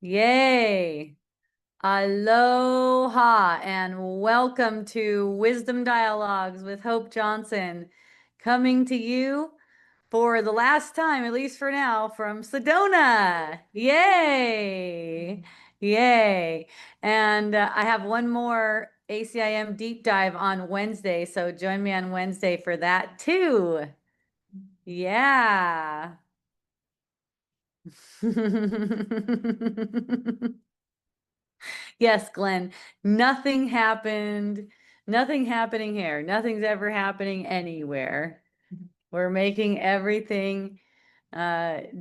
Yay. Aloha and welcome to Wisdom Dialogues with Hope Johnson, coming to you for the last time, at least for now, from Sedona. Yay. Yay. And I have one more ACIM deep dive on Wednesday, so join me on Wednesday for that too. Yeah. Yes, Glenn, nothing happened. Nothing happening here. Nothing's ever happening anywhere. We're making everything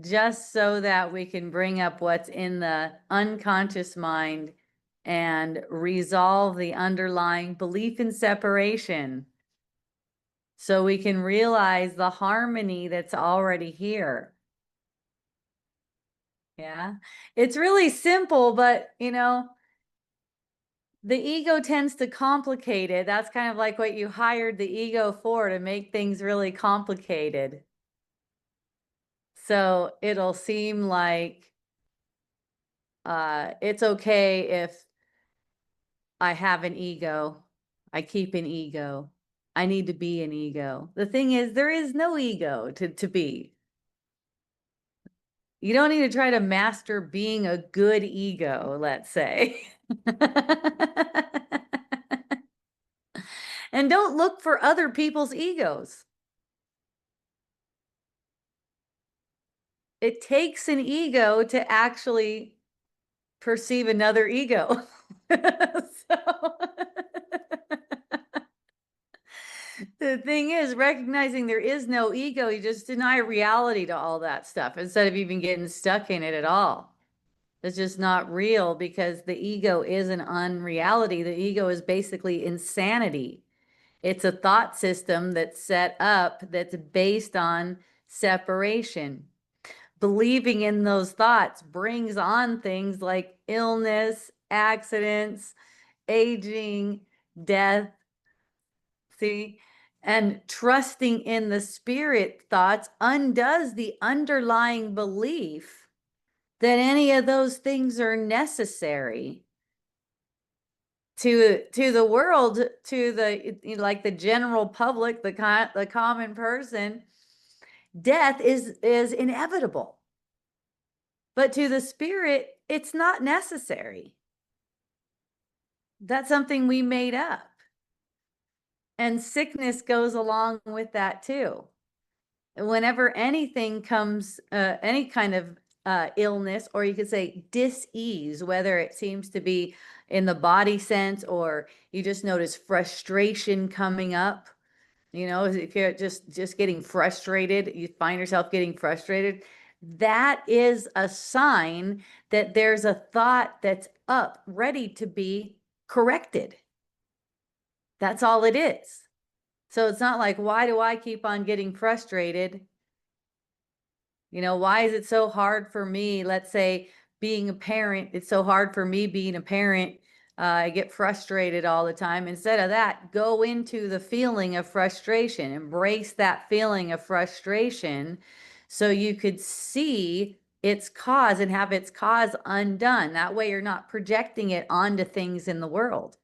just so that we can bring up what's in the unconscious mind and resolve the underlying belief in separation. So we can realize the harmony that's already here. Yeah. It's really simple, but the ego tends to complicate it. That's kind of like what you hired the ego for, to make things really complicated. So it'll seem like it's okay if I have an ego, I keep an ego, I need to be an ego. The thing is, there is no ego to be. You don't need to try to master being a good ego, let's say. And don't look for other people's egos. It takes an ego to actually perceive another ego. So the thing is, recognizing there is no ego, you just deny reality to all that stuff instead of even getting stuck in it at all. It's just not real because the ego is an unreality. The ego is basically insanity. It's a thought system that's set up that's based on separation. Believing in those thoughts brings on things like illness, accidents, aging, death. See? And trusting in the spirit thoughts undoes the underlying belief that any of those things are necessary to the world, to the like the general public, the common person. Death is inevitable. But to the spirit, it's not necessary. That's something we made up. And sickness goes along with that too. Whenever anything comes, any kind of illness, or you could say dis-ease, whether it seems to be in the body sense or you just notice frustration coming up, if you're just getting frustrated, you find yourself getting frustrated, that is a sign that there's a thought that's up, ready to be corrected. That's all it is. So it's not like, why do I keep on getting frustrated? Why is it so hard for me? Let's say being a parent, it's so hard for me being a parent. I get frustrated all the time. Instead of that, go into the feeling of frustration, embrace that feeling of frustration so you could see its cause and have its cause undone. That way you're not projecting it onto things in the world.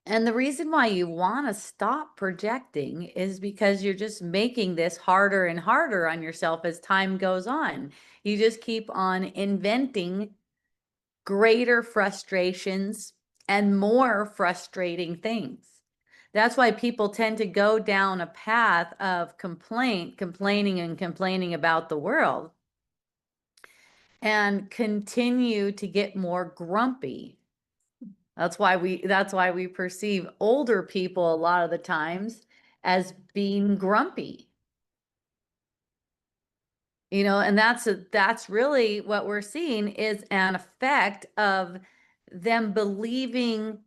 And the reason why you want to stop projecting is because you're just making this harder and harder on yourself as time goes on. You just keep on inventing greater frustrations and more frustrating things. That's why people tend to go down a path of complaining and complaining about the world, and continue to get more grumpy. That's why we perceive older people a lot of the times as being grumpy. And that's really what we're seeing is an effect of them believing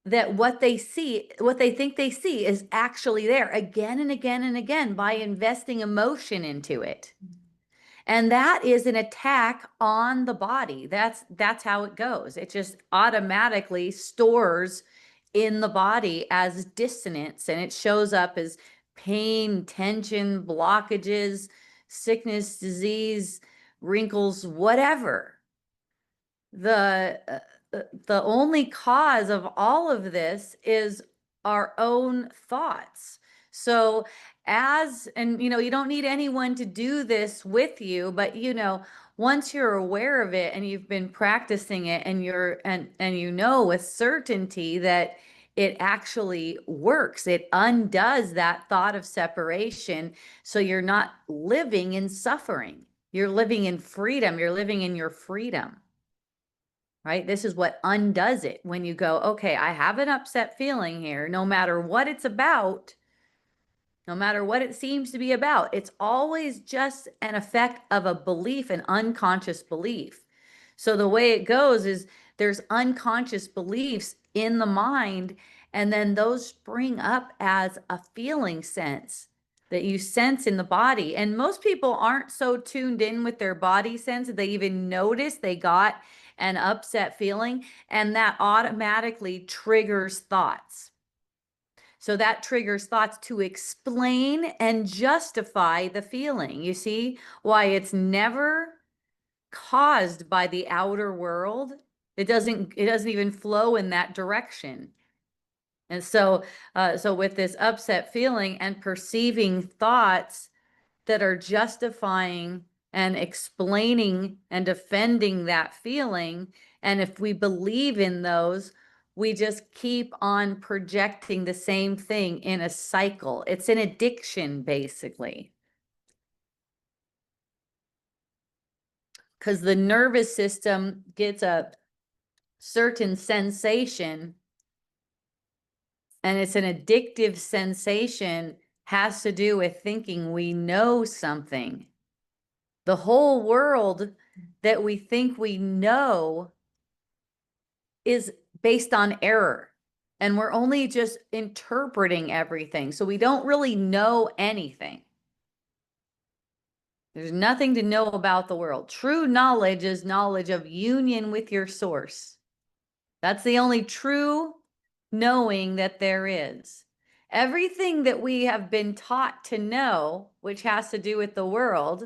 that what they think they see is actually there again and again and again by investing emotion into it. And that is an attack on the body. That's how it goes. It just automatically stores in the body as dissonance, and it shows up as pain, tension, blockages, sickness, disease, wrinkles, whatever. The only cause of all of this is our own thoughts. So and you don't need anyone to do this with you, but once you're aware of it and you've been practicing it and with certainty that it actually works, it undoes that thought of separation. So you're not living in suffering. You're living in freedom. You're living in your freedom. Right? This is what undoes it when you go, okay, I have an upset feeling here, no matter what it's about, no matter what it seems to be about. It's always just an effect of a belief, an unconscious belief. So the way it goes is there's unconscious beliefs in the mind, and then those spring up as a feeling sense that you sense in the body. And most people aren't so tuned in with their body sense that they even notice they got an upset feeling, and that automatically triggers thoughts. So that triggers thoughts to explain and justify the feeling. You see why it's never caused by the outer world? It doesn't even flow in that direction. And so with this upset feeling and perceiving thoughts that are justifying and explaining and defending that feeling, and if we believe in those, we just keep on projecting the same thing in a cycle. It's an addiction, basically. Because the nervous system gets a certain sensation, and it's an addictive sensation, has to do with thinking we know something. The whole world that we think we know is based on error, and we're only just interpreting everything. So we don't really know anything. There's nothing to know about the world. True knowledge is knowledge of union with your source. That's the only true knowing that there is. Everything that we have been taught to know, which has to do with the world,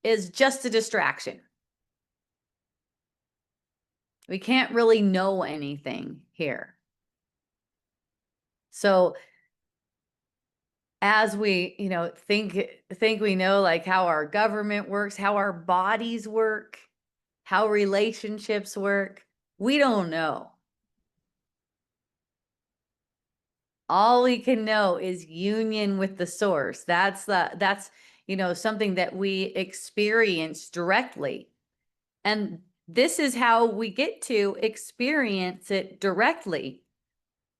is just a distraction. We can't really know anything here. So as we, think we know, like, how our government works, how our bodies work, how relationships work, we don't know. All we can know is union with the source. That's something that we experience directly. And this is how we get to experience it directly,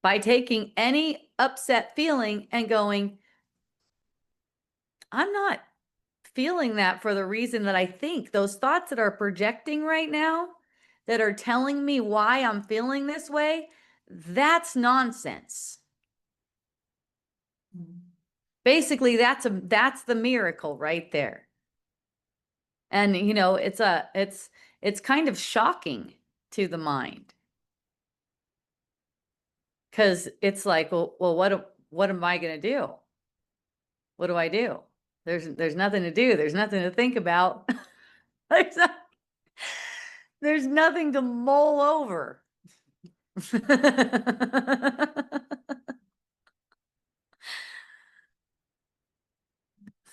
by taking any upset feeling and going, I'm not feeling that for the reason that I think. Those thoughts that are projecting right now, that are telling me why I'm feeling this way, that's nonsense. Basically, that's the miracle right there. And it's kind of shocking to the mind, because it's like, well, what am I going to do? What do I do? There's nothing to do. There's nothing to think about. There's nothing to mull over.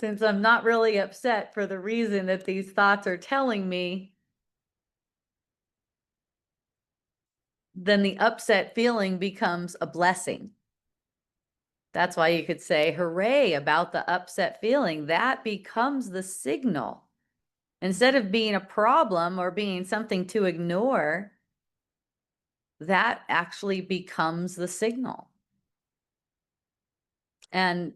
Since I'm not really upset for the reason that these thoughts are telling me, then the upset feeling becomes a blessing. That's why you could say, hooray about the upset feeling. That becomes the signal. Instead of being a problem or being something to ignore, that actually becomes the signal. And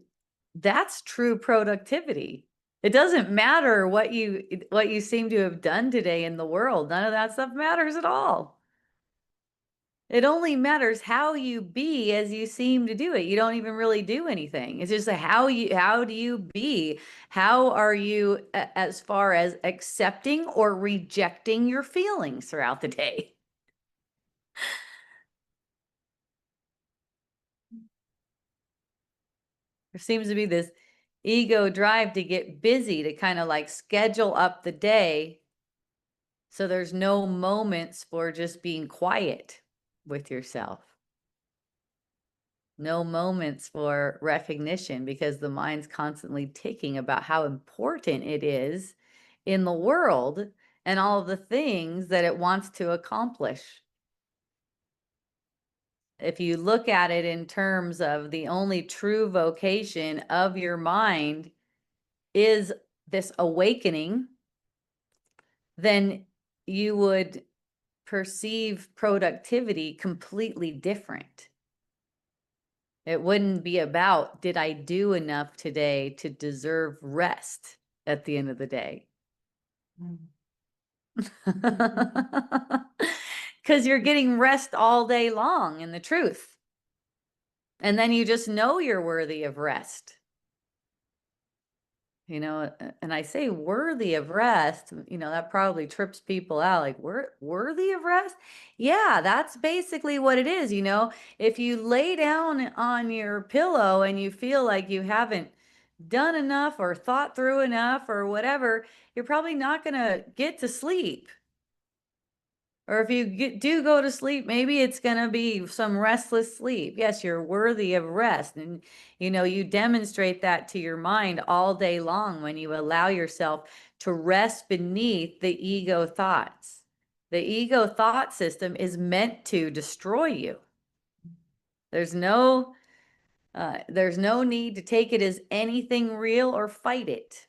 that's true productivity. It doesn't matter what you seem to have done today in the world. None of that stuff matters at all. It only matters how you be as you seem to do it. You don't even really do anything. It's just how do you be? How are you as far as accepting or rejecting your feelings throughout the day? There seems to be this ego drive to get busy, to kind of like schedule up the day so there's no moments for just being quiet with yourself. No moments for recognition, because the mind's constantly ticking about how important it is in the world and all of the things that it wants to accomplish. If you look at it in terms of the only true vocation of your mind is this awakening, then you would perceive productivity completely different. It wouldn't be about, did I do enough today to deserve rest at the end of the day? Because you're getting rest all day long in the truth. And then you just know you're worthy of rest. You know, and I say worthy of rest, you know, that probably trips people out, like, worthy of rest? Yeah, that's basically what it is. You know, if you lay down on your pillow and you feel like you haven't done enough or thought through enough or whatever, you're probably not going to get to sleep. Or if you do go to sleep, maybe it's going to be some restless sleep. Yes, you're worthy of rest. And, you know, you demonstrate that to your mind all day long when you allow yourself to rest beneath the ego thoughts. The ego thought system is meant to destroy you. There's no need to take it as anything real or fight it.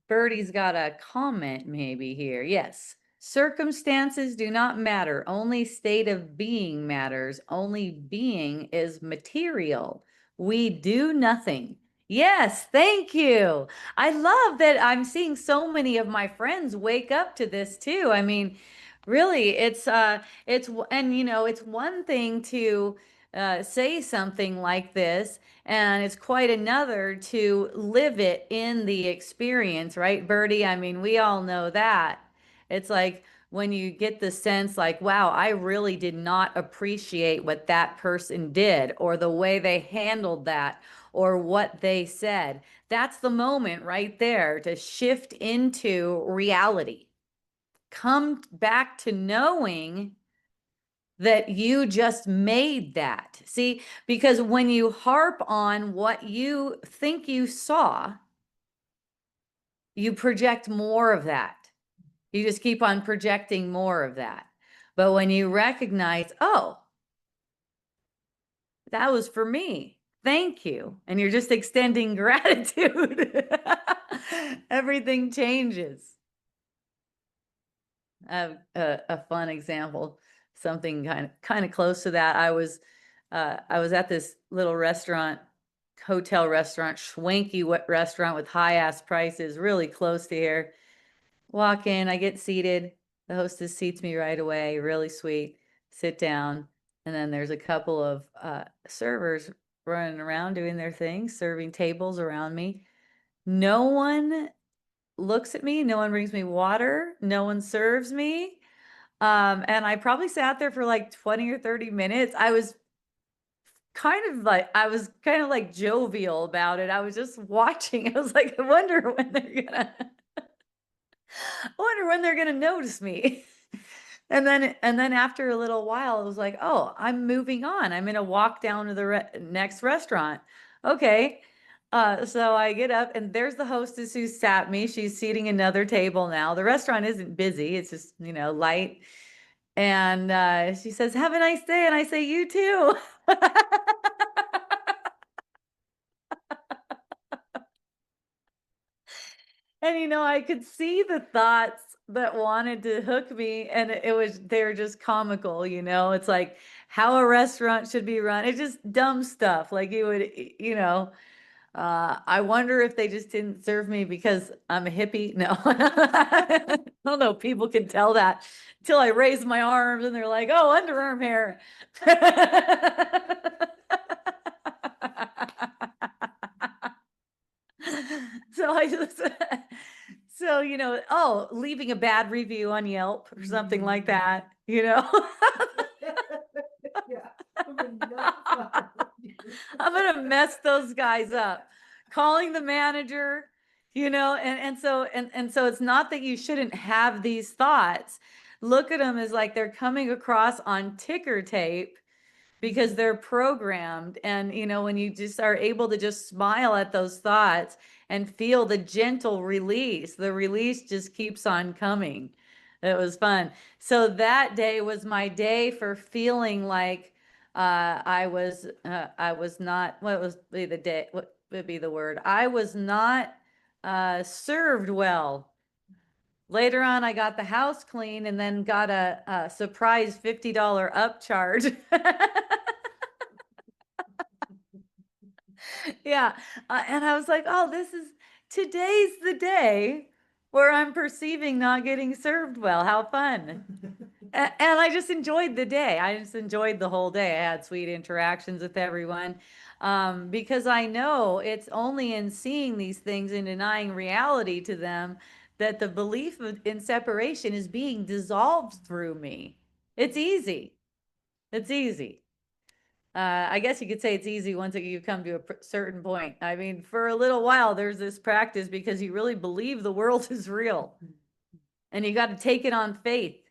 Birdie's got a comment maybe here. Yes. Circumstances do not matter. Only state of being matters. Only being is material. We do nothing. Yes, thank you. I love that I'm seeing so many of my friends wake up to this too. I mean, really, and you know, it's one thing to say something like this, and it's quite another to live it in the experience, right, Birdie? I mean, we all know that. It's like when you get the sense like, wow, I really did not appreciate what that person did, or the way they handled that, or what they said. That's the moment right there to shift into reality. Come back to knowing that you just made that. See, because when you harp on what you think you saw, you project more of that. You just keep on projecting more of that. But when you recognize, oh, that was for me, thank you, and you're just extending gratitude, everything changes. I have a fun example, something kind of close to that. I was at this little restaurant, hotel restaurant, schwanky restaurant with high ass prices, really close to here. Walk in, I get seated. The hostess seats me right away, really sweet. Sit down, and then there's a couple of servers running around doing their thing, serving tables around me. No one looks at me. No one brings me water. No one serves me. And I probably sat there for like 20 or 30 minutes. I was kind of like jovial about it. I was just watching. I was like, I wonder when they're gonna notice me. And then after a little while, it was like, oh, I'm moving on. I'm gonna walk down to the next restaurant. Okay. So I get up, and there's the hostess who sat me. She's seating another table now. The restaurant isn't busy. It's just, you know, light. And she says, have a nice day. And I say, you too. And, you know, I could see the thoughts that wanted to hook me, and they're just comical, you know? It's like how a restaurant should be run. It's just dumb stuff. Like you would, you know, I wonder if they just didn't serve me because I'm a hippie. No, I don't know. People can tell that until I raise my arms and they're like, oh, underarm hair. So I just, so, you know, oh, leaving a bad review on Yelp or something like that, you know? Yeah. I'm gonna mess those guys up. Calling the manager, and so it's not that you shouldn't have these thoughts. Look at them as like they're coming across on ticker tape because they're programmed. And when you just are able to just smile at those thoughts and feel the gentle release, the release just keeps on coming. It was fun. So that day was my day for feeling like I was not, what was be the day, what would be the word? I was not served well. Later on, I got the house clean and then got a surprise $50 upcharge. Yeah. And I was like, oh, today's the day where I'm perceiving not getting served well. How fun. And I just enjoyed the day. I just enjoyed the whole day. I had sweet interactions with everyone, because I know it's only in seeing these things and denying reality to them that the belief in separation is being dissolved through me. It's easy. It's easy. I guess you could say it's easy once you come to a certain point. I mean, for a little while, there's this practice because you really believe the world is real and you got to take it on faith.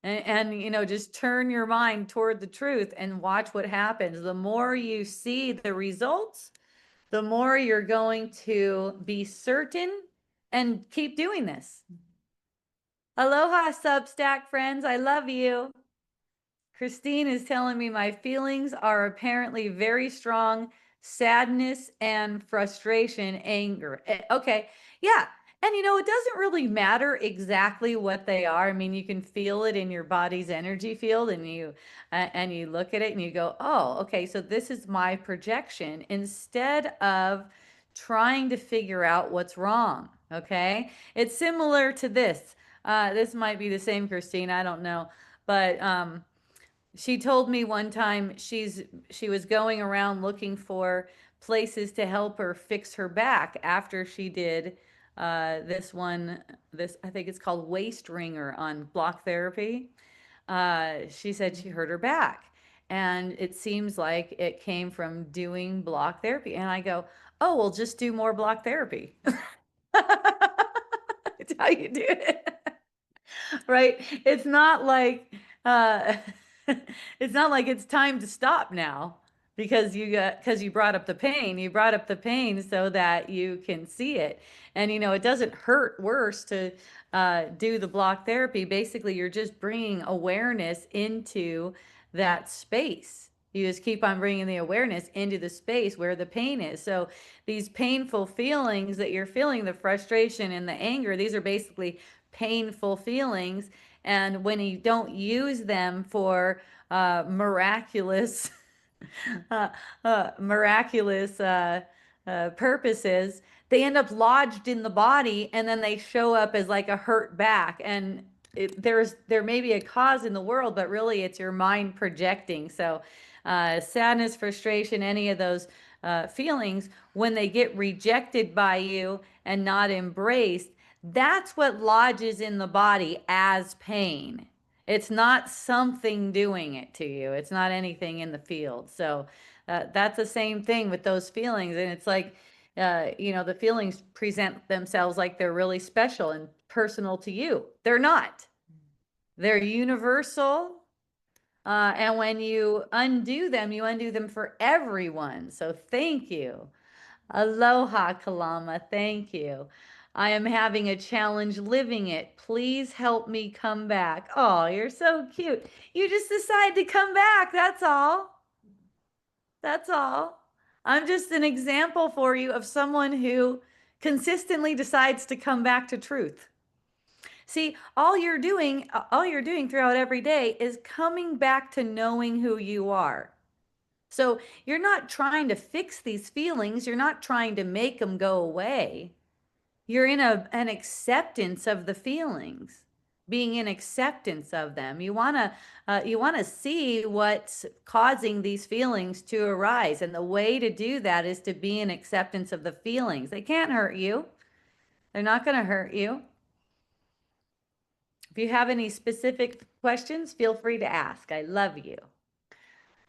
And just turn your mind toward the truth and watch what happens. The more you see the results, the more you're going to be certain and keep doing this. Aloha, Substack friends. I love you. Christine is telling me my feelings are apparently very strong: sadness and frustration, anger. Okay. Yeah. And it doesn't really matter exactly what they are. I mean, you can feel it in your body's energy field, and you look at it and you go, "Oh, okay, so this is my projection," instead of trying to figure out what's wrong. Okay? It's similar to this. This might be the same, Christine, I don't know. But she told me one time she was going around looking for places to help her fix her back after she did this I think it's called waist ringer on block therapy. She said she hurt her back, and it seems like it came from doing block therapy. And I go, oh, well, just do more block therapy. That's how you do it. Right? It's not like uh it's not like it's time to stop now because you brought up the pain. You brought up the pain so that you can see it. And it doesn't hurt worse to do the block therapy. Basically, you're just bringing awareness into that space. You just keep on bringing the awareness into the space where the pain is. So these painful feelings that you're feeling, the frustration and the anger, these are basically painful feelings. And when you don't use them for miraculous uh, purposes, they end up lodged in the body, and then they show up as like a hurt back. And there may be a cause in the world, but really it's your mind projecting. So sadness, frustration, any of those feelings, when they get rejected by you and not embraced, that's what lodges in the body as pain. It's not something doing it to you. It's not anything in the field. So that's the same thing with those feelings. And it's like, the feelings present themselves like they're really special and personal to you. They're not. They're universal. And when you undo them for everyone. So thank you. Aloha, Kalama. Thank you. I am having a challenge living it. Please help me come back. Oh, you're so cute. You just decide to come back. That's all. That's all. I'm just an example for you of someone who consistently decides to come back to truth. See, all you're doing throughout every day is coming back to knowing who you are. So you're not trying to fix these feelings. You're not trying to make them go away. You're in an acceptance of the feelings, being in acceptance of them. You want to see what's causing these feelings to arise. And the way to do that is to be in acceptance of the feelings. They can't hurt you. They're not going to hurt you. If you have any specific questions, feel free to ask. I love you.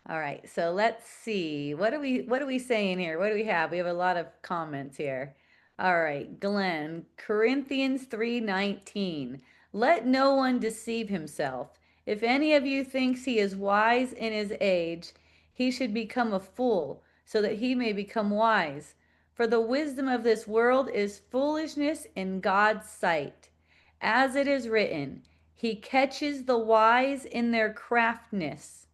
All right, so let's see. What are we saying here? What do we have? We have a lot of comments here. All right, Glenn, Corinthians 3:19. Let no one deceive himself. If any of you thinks he is wise in his age, he should become a fool, so that he may become wise. For the wisdom of this world is foolishness in God's sight. As it is written, he catches the wise in their craftiness.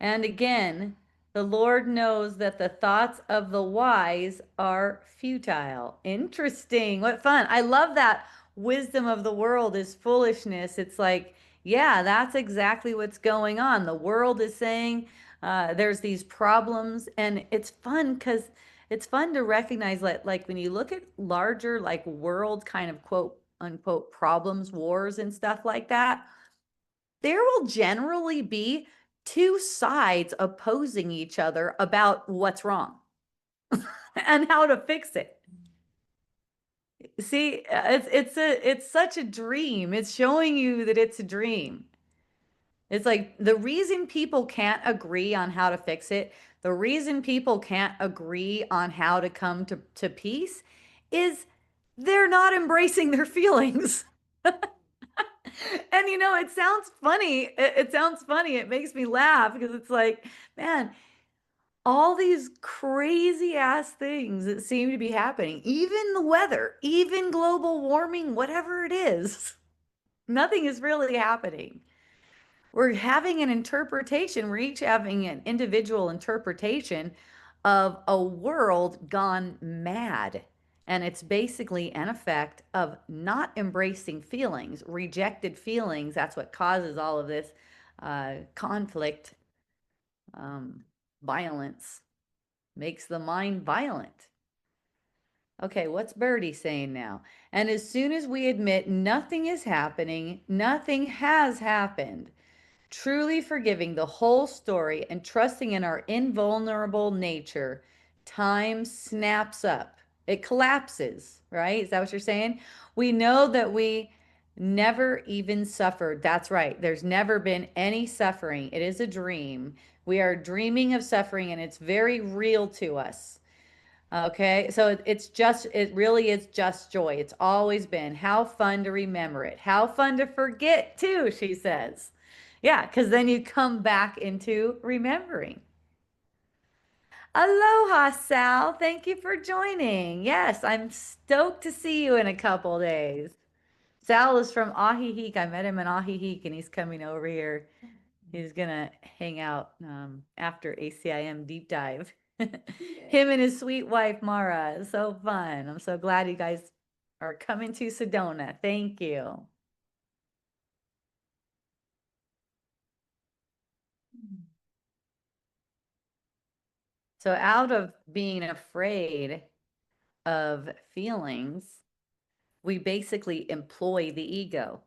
And again, the Lord knows that the thoughts of the wise are futile. Interesting. What fun. I love that wisdom of the world is foolishness. It's like, yeah, that's exactly what's going on. The world is saying there's these problems, and it's fun because it's fun to recognize that, like, when you look at larger, like, world kind of quote unquote problems, wars, and stuff like that, there will generally be two sides opposing each other about what's wrong and how to fix it. See, it's such a dream. It's showing you that it's a dream. It's like the reason people can't agree on how to fix it, the reason people can't agree on how to come to peace is they're not embracing their feelings. And it sounds funny. It sounds funny. It makes me laugh because it's like, man, all these crazy ass things that seem to be happening, even the weather, even global warming, whatever it is, nothing is really happening. We're having an interpretation, we're each having an individual interpretation of a world gone mad. And it's basically an effect of not embracing feelings, rejected feelings. That's what causes all of this conflict, violence, makes the mind violent. Okay, what's Birdie saying now? And as soon as we admit nothing is happening, nothing has happened, truly forgiving the whole story and trusting in our invulnerable nature, time snaps up. It collapses, right? Is that what you're saying? We know that we never even suffered. That's right. There's never been any suffering. It is a dream. We are dreaming of suffering, and it's very real to us. Okay, so it really is just joy. It's always been. How fun to remember it. How fun to forget too, she says. Yeah, because then you come back into remembering. Aloha, Sal. Thank you for joining. Yes, I'm stoked to see you in a couple days. Sal is from Ahihique. I met him in Ahihique, and he's coming over here. He's gonna hang out after ACIM deep dive. Him and his sweet wife Mara. It's so fun. I'm so glad you guys are coming to Sedona. Thank you. So out of being afraid of feelings, we basically employ the ego.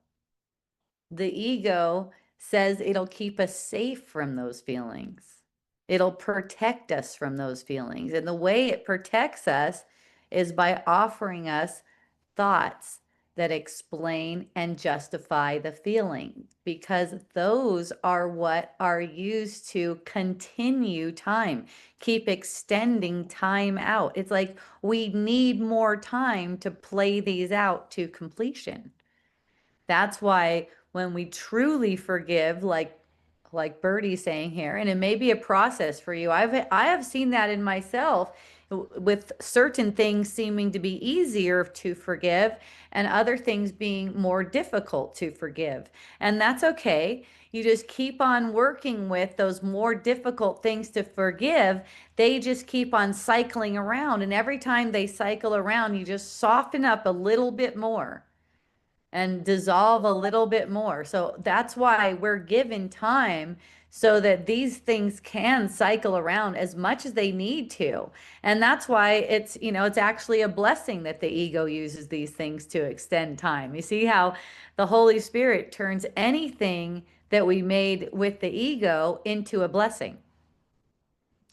The ego says it'll keep us safe from those feelings. It'll protect us from those feelings. And the way it protects us is by offering us thoughts that explain and justify the feeling, because those are what are used to continue time, keep extending time out. It's like we need more time to play these out to completion. That's why when we truly forgive, like Birdie's saying here, and it may be a process for you. I have seen that in myself with certain things seeming to be easier to forgive and other things being more difficult to forgive. And that's okay. You just keep on working with those more difficult things to forgive. They just keep on cycling around. And every time they cycle around, you just soften up a little bit more and dissolve a little bit more. So that's why we're given time so that these things can cycle around as much as they need to. And that's why it's actually a blessing that the ego uses these things to extend time. You see how the Holy Spirit turns anything that we made with the ego into a blessing.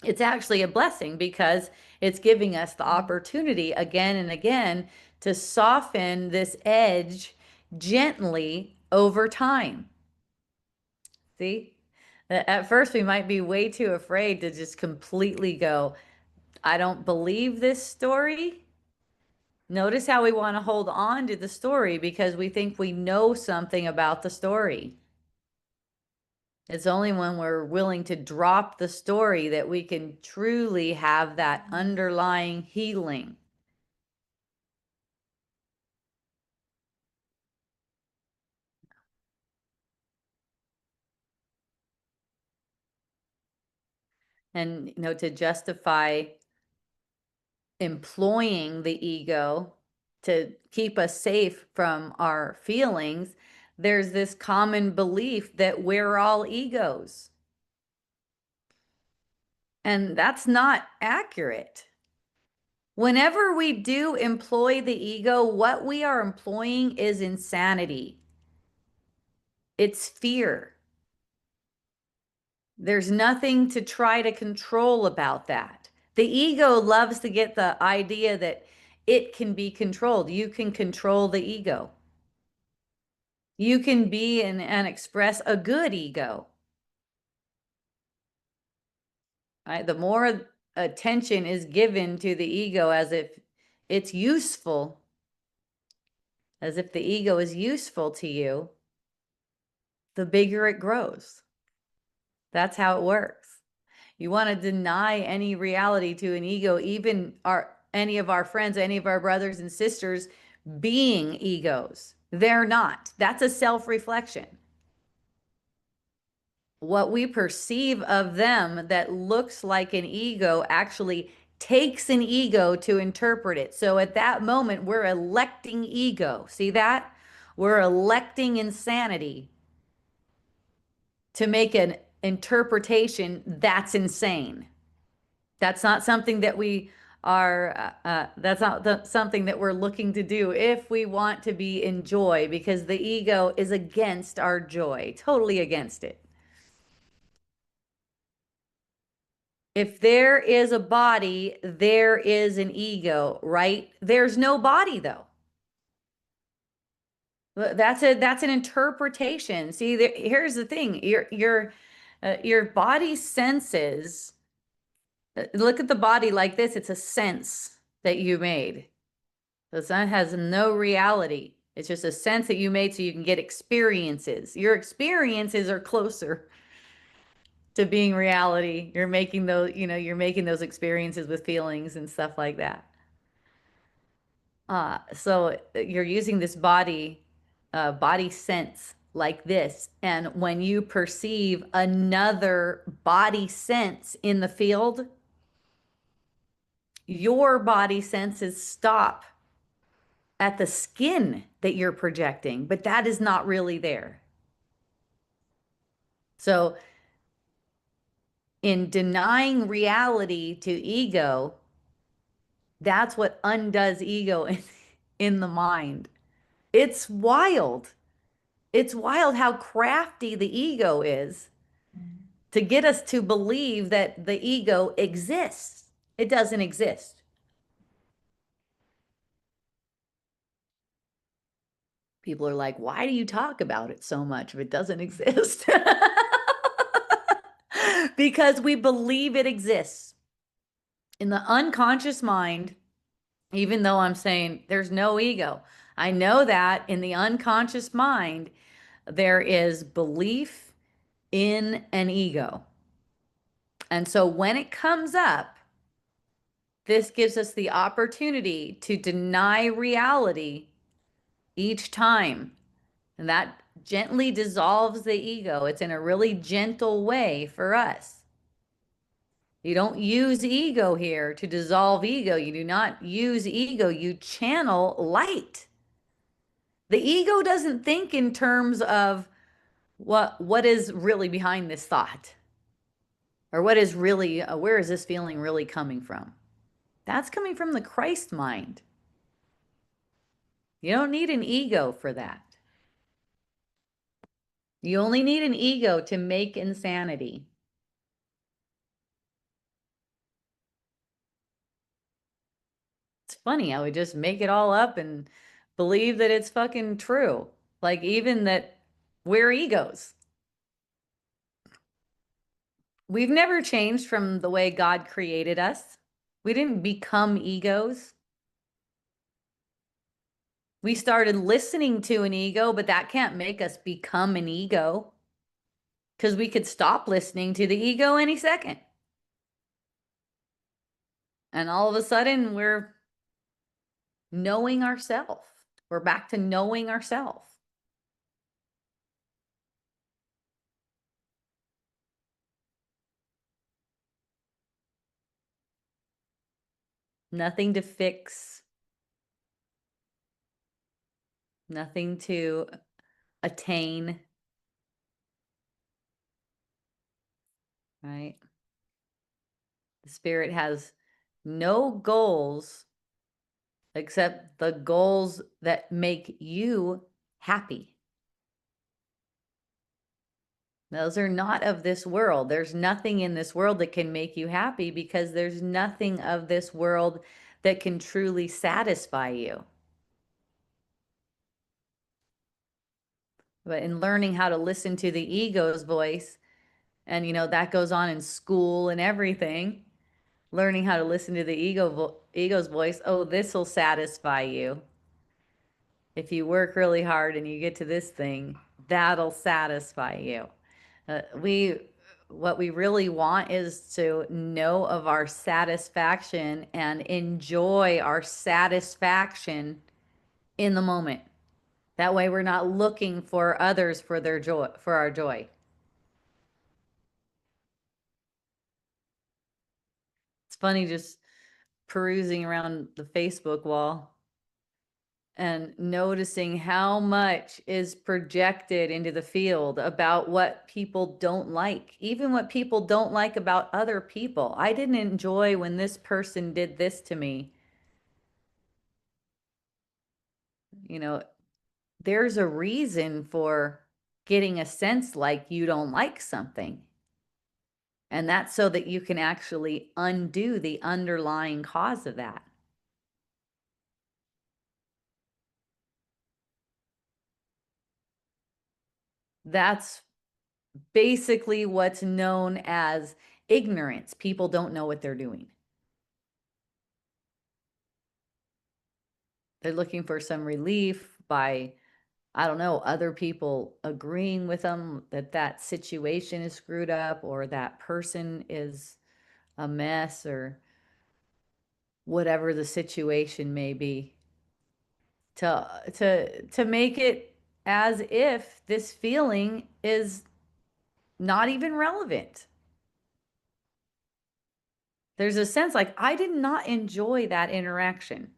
It's actually a blessing because it's giving us the opportunity again and again to soften this edge gently over time. See? At first, we might be way too afraid to just completely go, I don't believe this story. Notice how we want to hold on to the story because we think we know something about the story. It's only when we're willing to drop the story that we can truly have that underlying healing. And, to justify employing the ego to keep us safe from our feelings, there's this common belief that we're all egos. And that's not accurate. Whenever we do employ the ego, what we are employing is insanity. It's fear. There's nothing to try to control about that. The ego loves to get the idea that it can be controlled. You can control the ego. You can be and express a good ego. Right? The more attention is given to the ego as if it's useful, as if the ego is useful to you, the bigger it grows. That's how it works. You want to deny any reality to an ego, even any of our friends, any of our brothers and sisters being egos. They're not. That's a self-reflection. What we perceive of them that looks like an ego actually takes an ego to interpret it. So at that moment, we're electing ego. See that? We're electing insanity to make an interpretation that's insane. That's not something that we are, that's not something that we're looking to do if we want to be in joy, because the ego is against our joy, totally against it. If there is a body, there is an ego, right? There's no body though. That's an interpretation. See, here's the thing. Your body senses. Look at the body like this. It's a sense that you made. The sun has no reality. It's just a sense that you made so you can get experiences. Your experiences are closer to being reality. You're making you're making those experiences with feelings and stuff like that. So you're using this body sense like this. And when you perceive another body sense in the field, your body senses stop at the skin that you're projecting, but that is not really there. So in denying reality to ego, that's what undoes ego in the mind. It's wild. It's wild how crafty the ego is to get us to believe that the ego exists. It doesn't exist. People are like, why do you talk about it so much if it doesn't exist? Because we believe it exists. In the unconscious mind, even though I'm saying there's no ego, I know that in the unconscious mind, there is belief in an ego. And so when it comes up, this gives us the opportunity to deny reality each time. And that gently dissolves the ego. It's in a really gentle way for us. You don't use ego here to dissolve ego. You do not use ego. You channel light. The ego doesn't think in terms of what is really behind this thought, or what is really, where is this feeling really coming from? That's coming from the Christ mind. You don't need an ego for that. You only need an ego to make insanity. It's funny how we just make it all up and believe that it's fucking true. Like even that we're egos. We've never changed from the way God created us. We didn't become egos. We started listening to an ego, but that can't make us become an ego because we could stop listening to the ego any second. And all of a sudden, we're knowing ourselves. We're back to knowing ourselves. Nothing to fix, nothing to attain, right? The spirit has no goals except the goals that make you happy. Those are not of this world. There's nothing in this world that can make you happy because there's nothing of this world that can truly satisfy you. But in learning how to listen to the ego's voice, and that goes on in school and everything, learning how to listen to the ego's voice, oh, this will satisfy you. If you work really hard and you get to this thing, that'll satisfy you. What we really want is to know of our satisfaction and enjoy our satisfaction in the moment. That way we're not looking for others for their joy, for our joy. It's funny just perusing around the Facebook wall and noticing how much is projected into the field about what people don't like, even what people don't like about other people. I didn't enjoy when this person did this to me. There's a reason for getting a sense like you don't like something. And that's so that you can actually undo the underlying cause of that. That's basically what's known as ignorance. People don't know what they're doing. They're looking for some relief by, I don't know, other people agreeing with them that that situation is screwed up or that person is a mess or whatever the situation may be. To make it as if this feeling is not even relevant. There's a sense like I did not enjoy that interaction.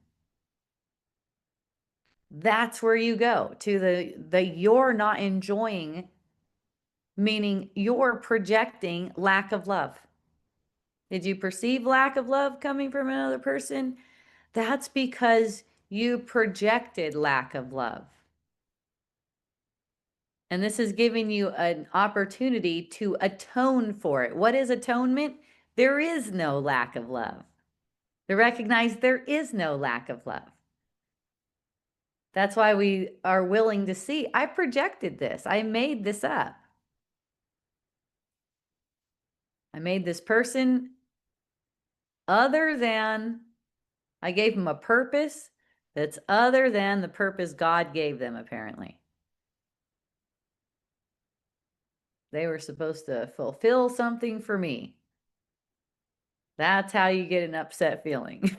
That's where you go to the you're not enjoying, meaning you're projecting lack of love. Did you perceive lack of love coming from another person? That's because you projected lack of love. And this is giving you an opportunity to atone for it. What is atonement? There is no lack of love. To recognize there is no lack of love. That's why we are willing to see, I projected this. I made this up. I made this person other than, I gave them a purpose that's other than the purpose God gave them, apparently. They were supposed to fulfill something for me. That's how you get an upset feeling.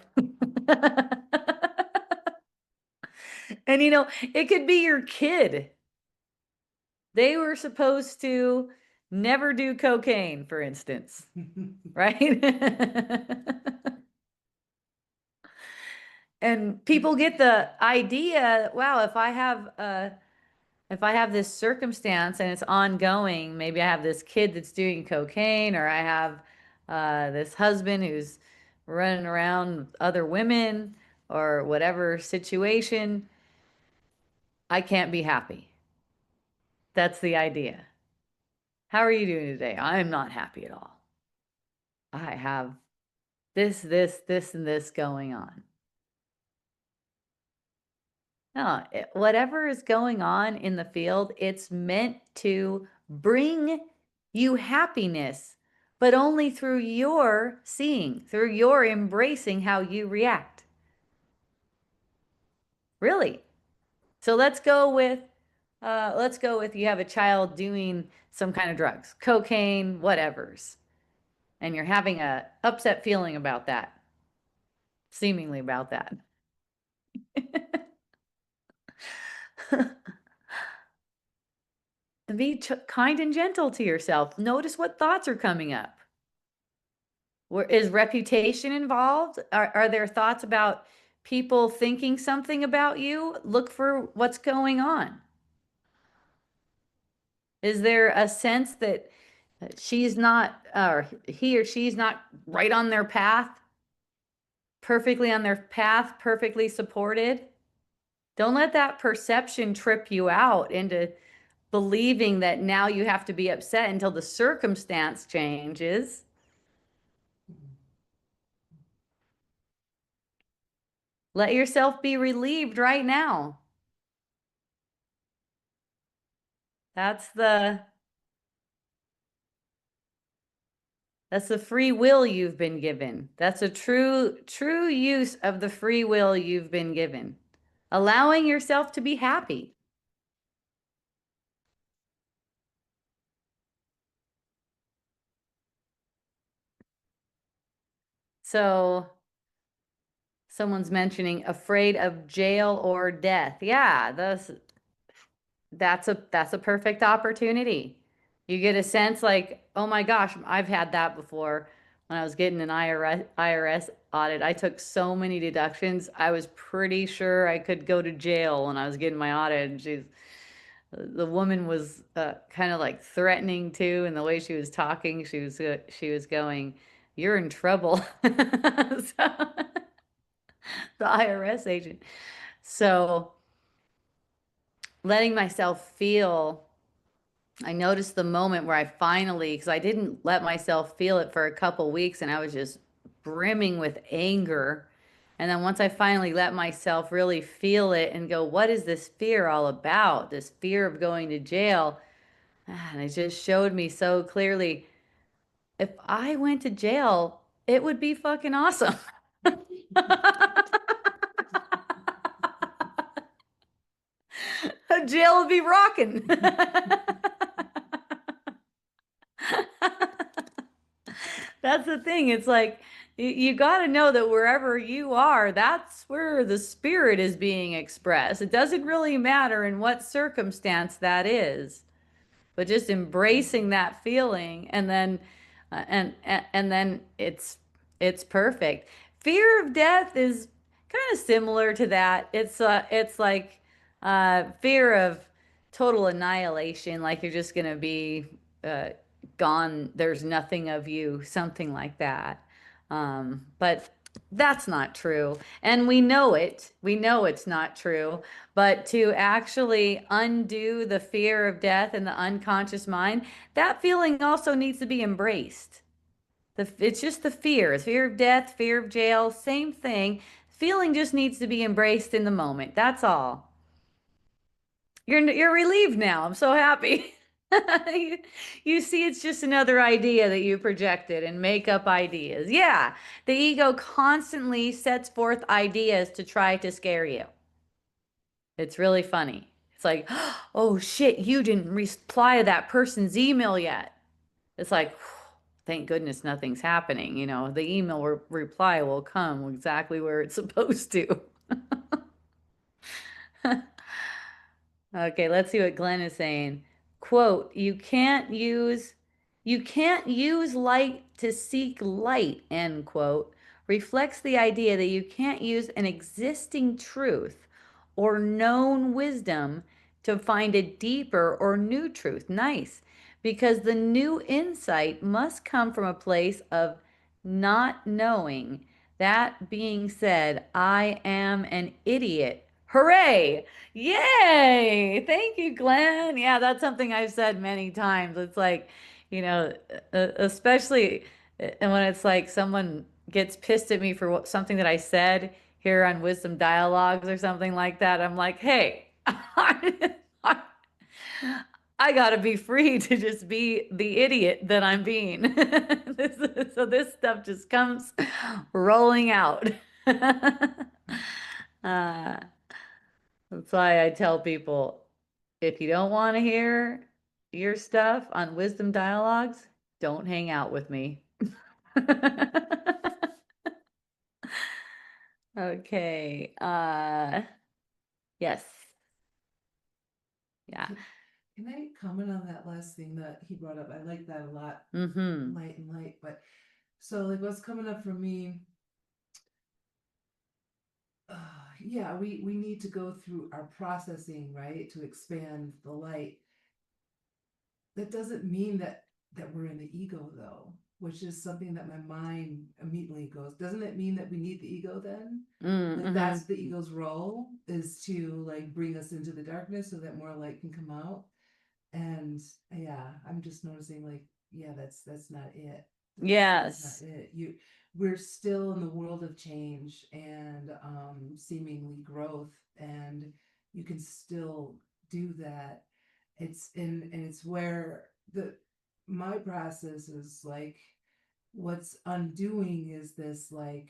And it could be your kid. They were supposed to never do cocaine, for instance, right? And people get the idea, wow, if I have this circumstance and it's ongoing, maybe I have this kid that's doing cocaine, or I have this husband who's running around with other women, or whatever situation, I can't be happy. That's the idea. How are you doing today? I'm not happy at all. I have this, and this going on. No, whatever is going on in the field, it's meant to bring you happiness but only through your seeing, through your embracing how you react. Really. So let's go with you have a child doing some kind of drugs, cocaine, whatever's, and you're having a upset feeling about that, seemingly about that. Be kind and gentle to yourself. Notice what thoughts are coming up. Is reputation involved? Are there thoughts about people thinking something about you? Look for what's going on. Is there a sense that she's not, or he or she's not right on their path, perfectly on their path, perfectly supported? Don't let that perception trip you out into believing that now you have to be upset until the circumstance changes. Let yourself be relieved right now. That's the That's the free will you've been given. That's a true use of the free will you've been given. Allowing yourself to be happy. So someone's mentioning afraid of jail or death. Yeah, that's a perfect opportunity. You get a sense like, oh my gosh, I've had that before when I was getting an IRS audit. I took so many deductions. I was pretty sure I could go to jail when I was getting my audit. And the woman was kind of like threatening too, and the way she was talking, she was going, "You're in trouble." So, the IRS agent. So letting myself feel, I noticed the moment where I finally, because I didn't let myself feel it for a couple weeks and I was just brimming with anger. And then once I finally let myself really feel it and go, what is this fear all about? This fear of going to jail. And it just showed me so clearly, if I went to jail, it would be fucking awesome. Jail would be rocking. That's the thing. It's like you got to know that wherever you are, that's where the spirit is being expressed. It doesn't really matter in what circumstance that is, but just embracing that feeling, and then and then it's perfect. Fear of death is kind of similar to that. It's like fear of total annihilation, like you're just gonna be uh, gone. There's nothing of you, something like that. But that's not true, and we know it. We know it's not true. But to actually undo the fear of death in the unconscious mind, that feeling also needs to be embraced. It's just the fear of death, fear of jail, same thing. Feeling just needs to be embraced in the moment. That's all. You're relieved now. I'm so happy. You, you see, it's just another idea that you projected and make up ideas. Yeah, the ego constantly sets forth ideas to try to scare you. It's really funny. It's like, oh shit, you didn't reply to that person's email yet. It's like, thank goodness nothing's happening. The email reply will come exactly where it's supposed to. Okay, let's see what Glenn is saying. Quote, you can't use light to seek light, end quote, reflects the idea that you can't use an existing truth or known wisdom to find a deeper or new truth. Nice. Because the new insight must come from a place of not knowing. That being said, I am an idiot. Hooray! Yay! Thank you, Glenn. Yeah, that's something I've said many times. It's like, especially when it's like someone gets pissed at me for something that I said here on Wisdom Dialogues or something like that. I'm like, hey, I gotta be free to just be the idiot that I'm being. So this stuff just comes rolling out. Uh, that's why I tell people, if you don't want to hear your stuff on Wisdom Dialogues, don't hang out with me. Okay, yes. Yeah. Can I comment on that last thing that he brought up? I like that a lot, Mm-hmm. light and light, but so like what's coming up for me, yeah, we need to go through our processing, right, to expand the light. That doesn't mean that we're in the ego though, which is something that my mind immediately goes, doesn't it mean that we need the ego then? Like Mm-hmm. that's the ego's role, is to like bring us into the darkness so that more light can come out. And yeah, I'm just noticing like, yeah, that's not it. That's Yes. not it. We're still in the world of change and seemingly growth, and you can still do that. It's in and it's where the my process is like, what's undoing is this like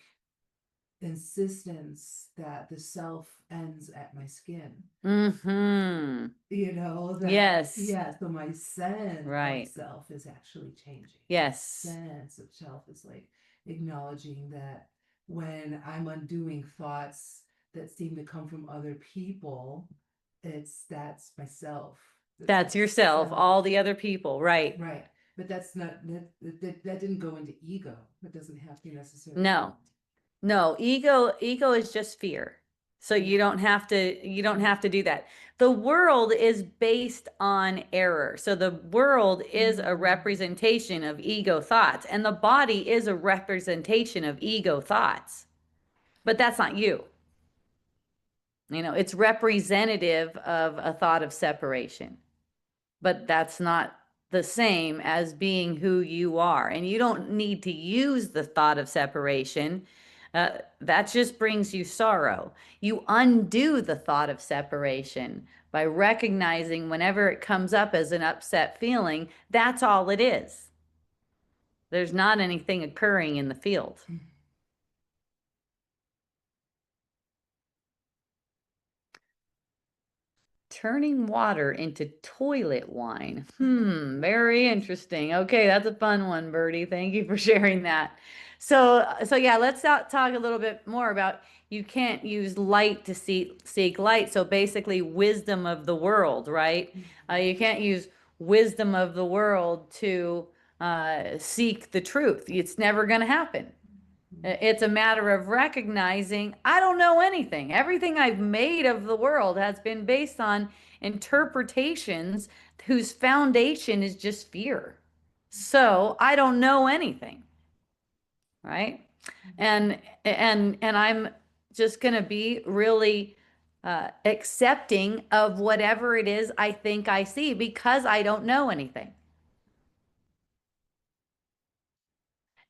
insistence that the self ends at my skin. Mm-hmm. That, Yes. yeah, so my sense of Right. self is actually changing. Yes. Sense of self is like acknowledging that when I'm undoing thoughts that seem to come from other people, that's myself. That's yourself, myself. all the other people, right? Right. But that's not that didn't go into ego. That doesn't have to necessarily. No. No, ego is just fear. So you don't have to do that. The world is based on error. So the world is a representation of ego thoughts, and the body is a representation of ego thoughts. But that's not you. It's representative of a thought of separation. But that's not the same as being who you are. And you don't need to use the thought of separation. That just brings you sorrow. You undo the thought of separation by recognizing whenever it comes up as an upset feeling, that's all it is. There's not anything occurring in the field. Turning water into toilet wine. Very interesting. Okay, that's a fun one, Birdie. Thank you for sharing that. So yeah, let's talk a little bit more about you can't use light to seek light. So basically, wisdom of the world, right? You can't use wisdom of the world to seek the truth. It's never going to happen. It's a matter of recognizing I don't know anything. Everything I've made of the world has been based on interpretations whose foundation is just fear. So I don't know anything, right? And I'm just going to be really accepting of whatever it is I think I see because I don't know anything.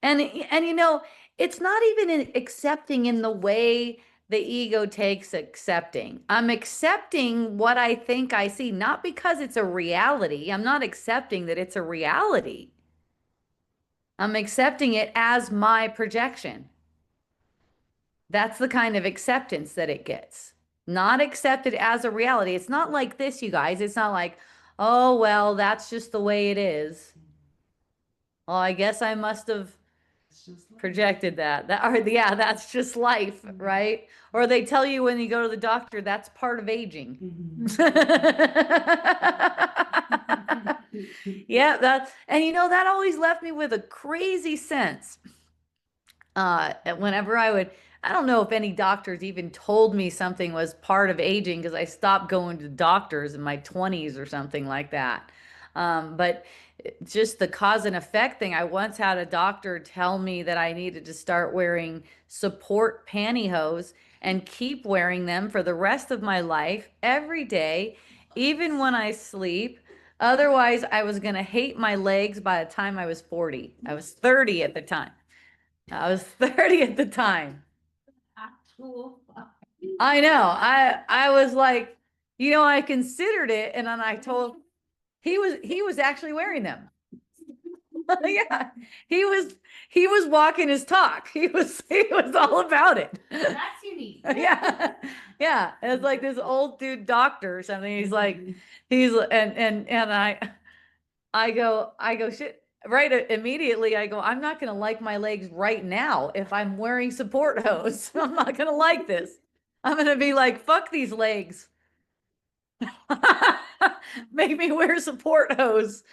And it's not even accepting in the way the ego takes accepting. I'm accepting what I think I see, not because it's a reality. I'm not accepting that it's a reality. I'm accepting it as my projection. That's the kind of acceptance that it gets. Not accepted as a reality. It's not like this, you guys. It's not like, oh, well, that's just the way it is. Well, I guess I must have projected that or yeah, that's just life, right? Or they tell you when you go to the doctor that's part of aging. Yeah, and that always left me with a crazy sense. Whenever I don't know if any doctors even told me something was part of aging because I stopped going to doctors in my 20s or something like that. But just the cause and effect thing. I once had a doctor tell me that I needed to start wearing support pantyhose and keep wearing them for the rest of my life, every day, even when I sleep. Otherwise, I was going to hate my legs by the time I was 40. I was 30 at the time. I was 30 at the time. I know. I was like, I considered it, and then I told He was actually wearing them. Yeah, he was walking his talk. He was all about it. That's unique. Yeah, yeah. It's like this old dude doctor or something. He's like, and I go shit. Right, immediately I go, I'm not gonna like my legs right now if I'm wearing support hose. I'm not gonna like this. I'm gonna be like, fuck these legs. Make me wear support hose.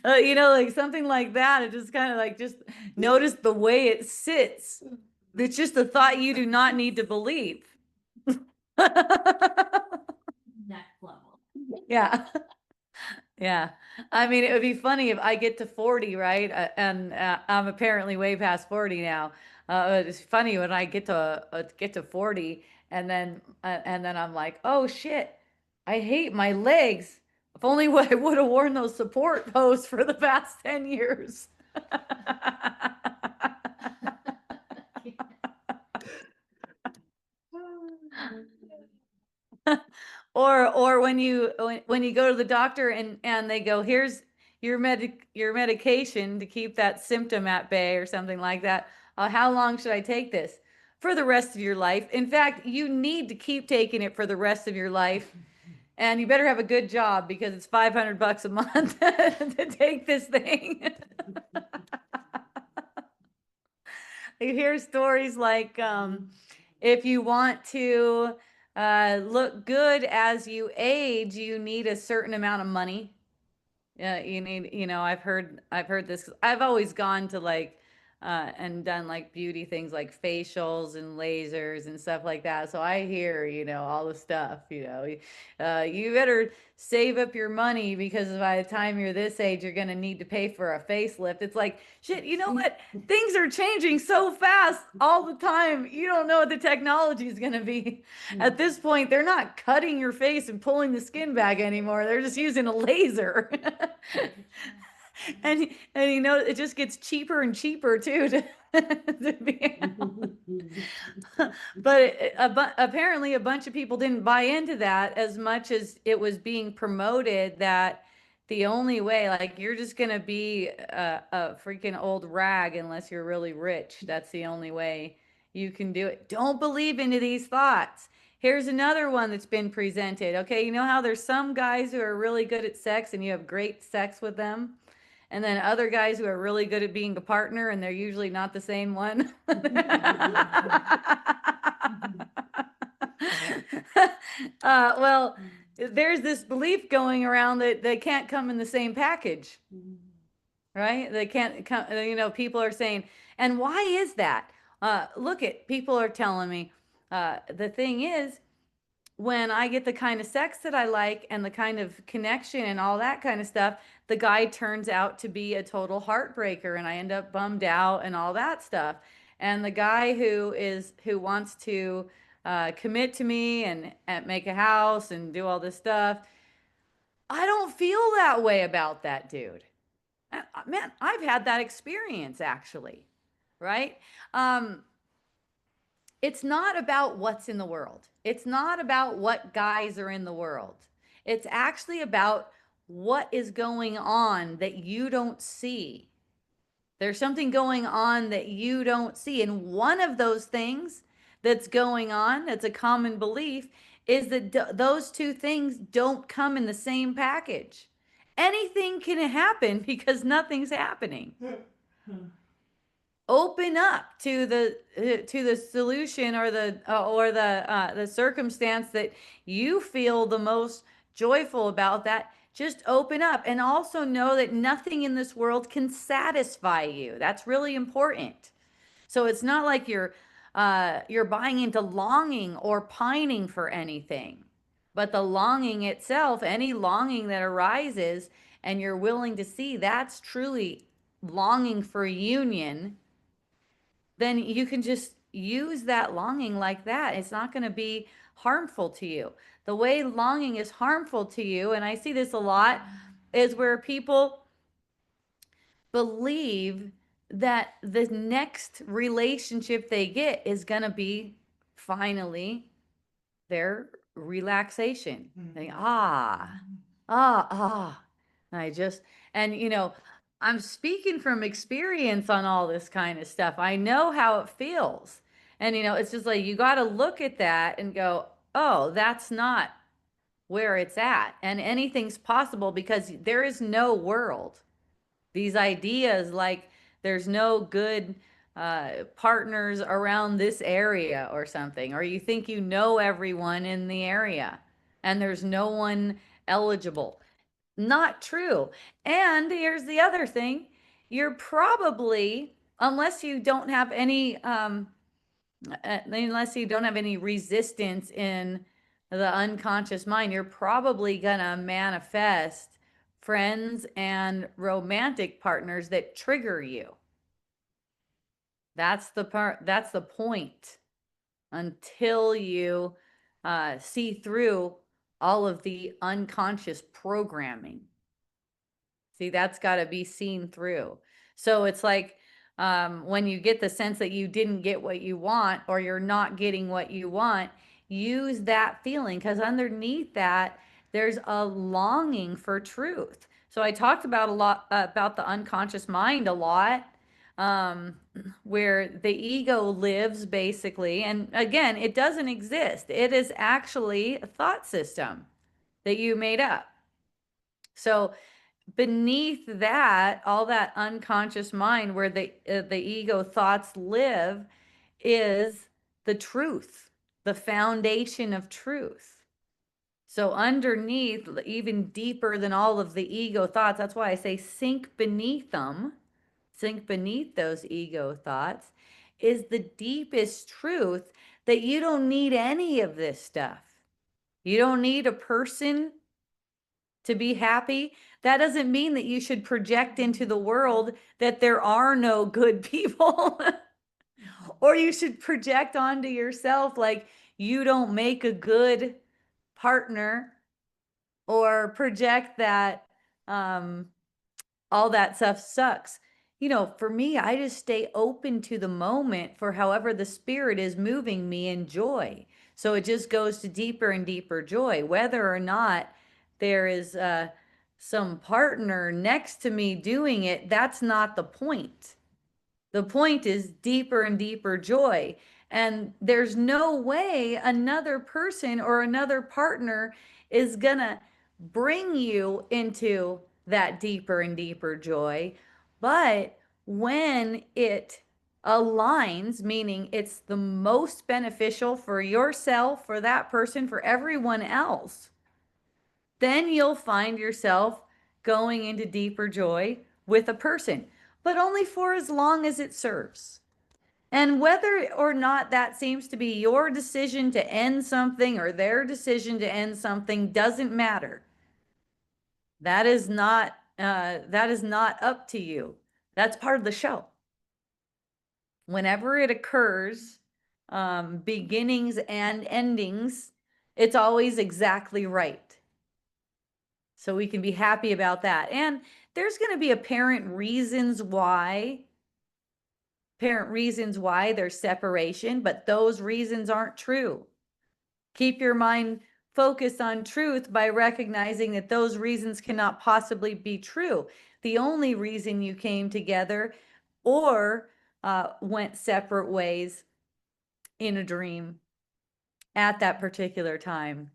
You know, like something like that. It just kind of like just notice the way it sits. It's just a thought you do not need to believe. Next level. Yeah. Yeah. I mean, it would be funny if I get to 40, right? And I'm apparently way past 40 now. It's funny when I get to 40 and then I'm like, "Oh shit. I hate my legs. If only I would have worn those support posts for the past 10 years." Or when you go to the doctor and they go, here's your medication to keep that symptom at bay or something like that. How long should I take this? For the rest of your life. In fact, you need to keep taking it for the rest of your life. And you better have a good job because it's $500 a month to take this thing. You hear stories like, if you want to look good as you age, you need a certain amount of money. Yeah, you need, I've heard this. I've always gone to like and done like beauty things like facials and lasers and stuff like that. So I hear, all the stuff, you better save up your money because by the time you're this age, you're going to need to pay for a facelift. It's like, shit, you know what? Things are changing so fast all the time. You don't know what the technology is going to be. At this point, they're not cutting your face and pulling the skin back anymore. They're just using a laser. And it just gets cheaper and cheaper too to be. But apparently a bunch of people didn't buy into that as much as it was being promoted that the only way, like, you're just gonna be a freaking old rag unless you're really rich. That's the only way you can do it. Don't believe into these thoughts. Here's another one that's been presented. Okay, you know how there's some guys who are really good at sex and you have great sex with them? And then other guys who are really good at being a partner and they're usually not the same one. Well, there's this belief going around that they can't come in the same package, right? They can't come, people are saying, and why is that? Look at, people are telling me, the thing is, when I get the kind of sex that I like and the kind of connection and all that kind of stuff, the guy turns out to be a total heartbreaker and I end up bummed out and all that stuff. And the guy who wants to commit to me and make a house and do all this stuff, I don't feel that way about that dude. Man, I've had that experience actually, right? It's not about what's in the world. It's not about what guys are in the world. It's actually about what is going on that you don't see. There's something going on that you don't see. And one of those things that's going on, that's a common belief, is that those two things don't come in the same package. Anything can happen because nothing's happening. Open up to the solution or the circumstance that you feel the most joyful about. That just open up, and also know that nothing in this world can satisfy you. That's really important. So it's not like you're buying into longing or pining for anything, but the longing itself, any longing that arises and you're willing to see, that's truly longing for union. Then you can just use that longing like that. It's not going to be harmful to you. The way longing is harmful to you, and I see this a lot, is where people believe that the next relationship they get is going to be finally their relaxation. Like, Mhm. ah, ah, ah. And I just, and I'm speaking from experience on all this kind of stuff. I know how it feels. And, it's just like, you got to look at that and go, oh, that's not where it's at. And anything's possible because there is no world. These ideas like there's no good partners around this area or something, or you think you know everyone in the area and there's no one eligible. Not true. And here's the other thing, you're probably, unless you don't have any resistance in the unconscious mind, you're probably gonna manifest friends and romantic partners that trigger you. That's the point, until you see through all of the unconscious programming. See, that's got to be seen through. So it's like when you get the sense that you didn't get what you want or you're not getting what you want, use that feeling, because underneath that, there's a longing for truth. So I talked about a lot about the unconscious mind a lot, um, where the ego lives basically. And again, it doesn't exist. It is actually a thought system that you made up. So beneath that, all that unconscious mind where the ego thoughts live, is the truth, the foundation of truth. So underneath, even deeper than all of the ego thoughts, that's why I say sink beneath them, sink beneath those ego thoughts, is the deepest truth that you don't need any of this stuff. You don't need a person to be happy. That doesn't mean that you should project into the world that there are no good people. Or you should project onto yourself like you don't make a good partner, or project that all that stuff sucks. For me, I just stay open to the moment for however the spirit is moving me in joy. So it just goes to deeper and deeper joy, whether or not there is some partner next to me doing it. That's not the point. The point is deeper and deeper joy. And there's no way another person or another partner is gonna bring you into that deeper and deeper joy. But when it aligns, meaning it's the most beneficial for yourself, for that person, for everyone else, then you'll find yourself going into deeper joy with a person, but only for as long as it serves. And whether or not that seems to be your decision to end something or their decision to end something doesn't matter. That is not up to you. That's part of the show. Whenever it occurs, beginnings and endings, it's always exactly right. So we can be happy about that. And there's going to be apparent reasons why there's separation, but those reasons aren't true. Keep your mind focused on truth by recognizing that those reasons cannot possibly be true. The only reason you came together or went separate ways in a dream at that particular time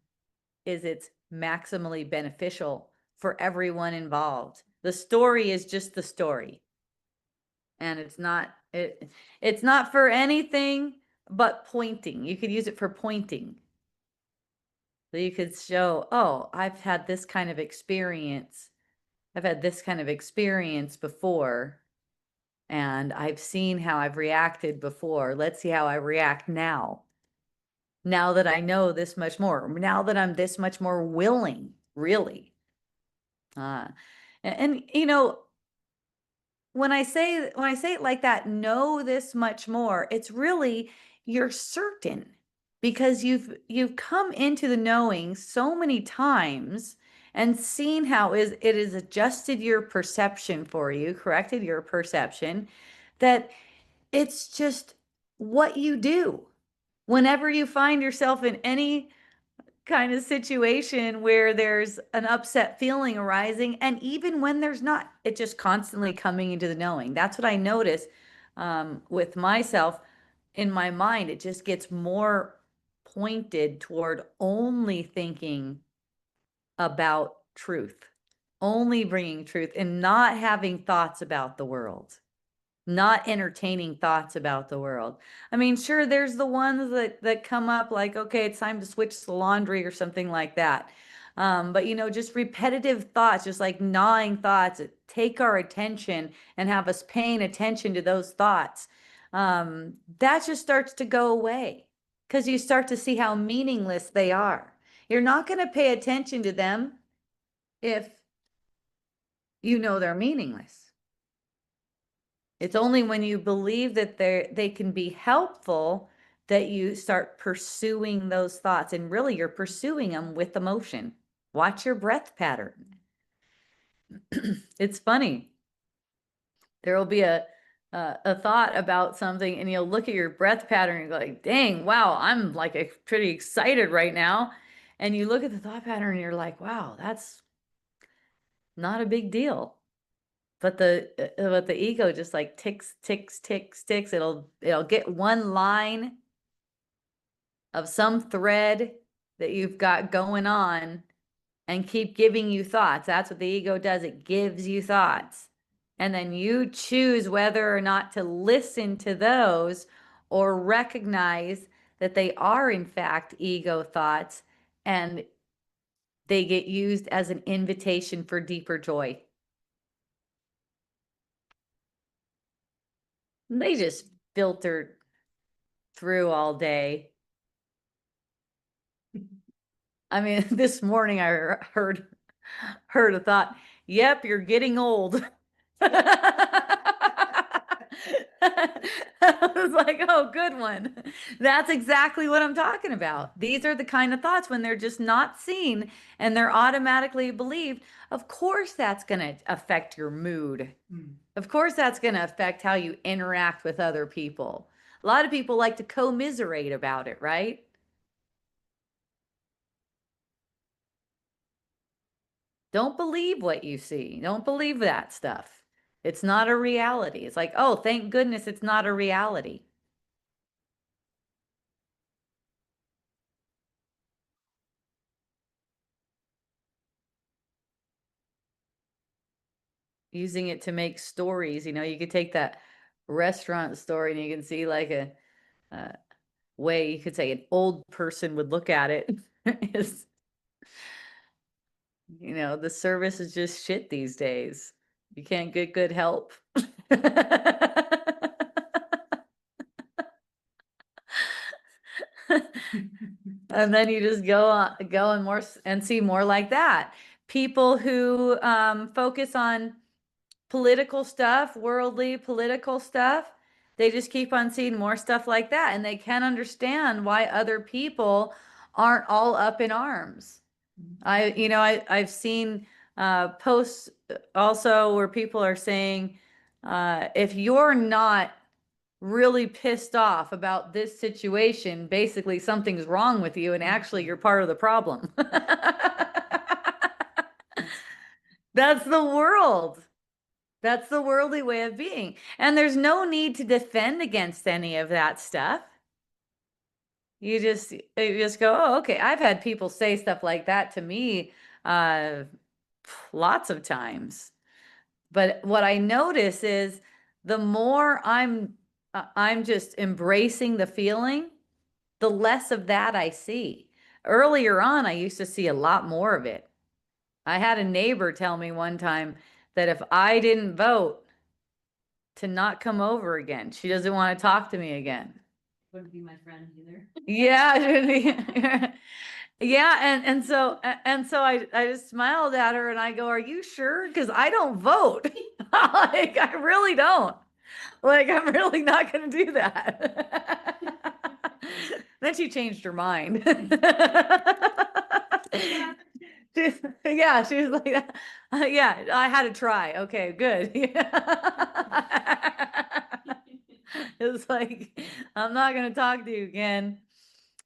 is it's maximally beneficial for everyone involved. The story is just the story. And it's not for anything but pointing. You could use it for pointing. So you could show, oh, I've had this kind of experience. I've had this kind of experience before, and I've seen how I've reacted before. Let's see how I react now. Now that I know this much more, now that I'm this much more willing, really. And when I say it like that, know this much more, it's really, you're certain, because you've come into the knowing so many times and seen how it has adjusted your perception for you, corrected your perception, that it's just what you do whenever you find yourself in any kind of situation where there's an upset feeling arising. And even when there's not, it's just constantly coming into the knowing. That's what I notice with myself in my mind. It just gets more pointed toward only thinking about truth, only bringing truth and not having thoughts about the world, not entertaining thoughts about the world. I mean, sure, there's the ones that come up like, okay, it's time to switch the laundry or something like that. But just repetitive thoughts, just like gnawing thoughts that take our attention and have us paying attention to those thoughts. That just starts to go away because you start to see how meaningless they are. You're not going to pay attention to them if you know they're meaningless. It's only when you believe that they can be helpful that you start pursuing those thoughts. And really, you're pursuing them with emotion. Watch your breath pattern. It's funny. There will be a thought about something, and you'll look at your breath pattern and go like, dang, wow, I'm like pretty excited right now. And you look at the thought pattern and you're like, wow, that's not a big deal. But the ego just like ticks, ticks, ticks, ticks. It'll get one line of some thread that you've got going on and keep giving you thoughts. That's what the ego does. It gives you thoughts. And then you choose whether or not to listen to those or recognize that they are in fact ego thoughts and they get used as an invitation for deeper joy. They just filtered through all day. I mean, this morning I heard a thought, yep, you're getting old. I was like, oh, good one. That's exactly what I'm talking about. These are the kind of thoughts when they're just not seen and they're automatically believed. Of course, that's going to affect your mood. Of course, that's going to affect how you interact with other people. A lot of people like to commiserate about it, right? Don't believe what you see. Don't believe that stuff. It's not a reality. It's like, oh, thank goodness it's not a reality. Using it to make stories, you could take that restaurant story and you can see like a way you could say an old person would look at it is, the service is just shit these days. You can't get good help. And then you just go and more and see more like that. People who focus on political stuff, worldly political stuff, they just keep on seeing more stuff like that, and they can't understand why other people aren't all up in arms. I've seen posts also where people are saying, if you're not really pissed off about this situation, basically something's wrong with you, and actually you're part of the problem. That's the world. That's the worldly way of being. And there's no need to defend against any of that stuff. You just go, oh, okay. I've had people say stuff like that to me lots of times. But what I notice is the more I'm just embracing the feeling, the less of that I see. Earlier on, I used to see a lot more of it. I had a neighbor tell me one time that if I didn't vote to not come over again, she doesn't want to talk to me again. Wouldn't be my friend either. Yeah. Yeah, and so I just smiled at her and I go, "Are you sure? Because I don't vote. Like I really don't. Like I'm really not going to do that." Then she changed her mind. Yeah, she was like, "Yeah, I had to try. Okay, good." It was like, I'm not going to talk to you again.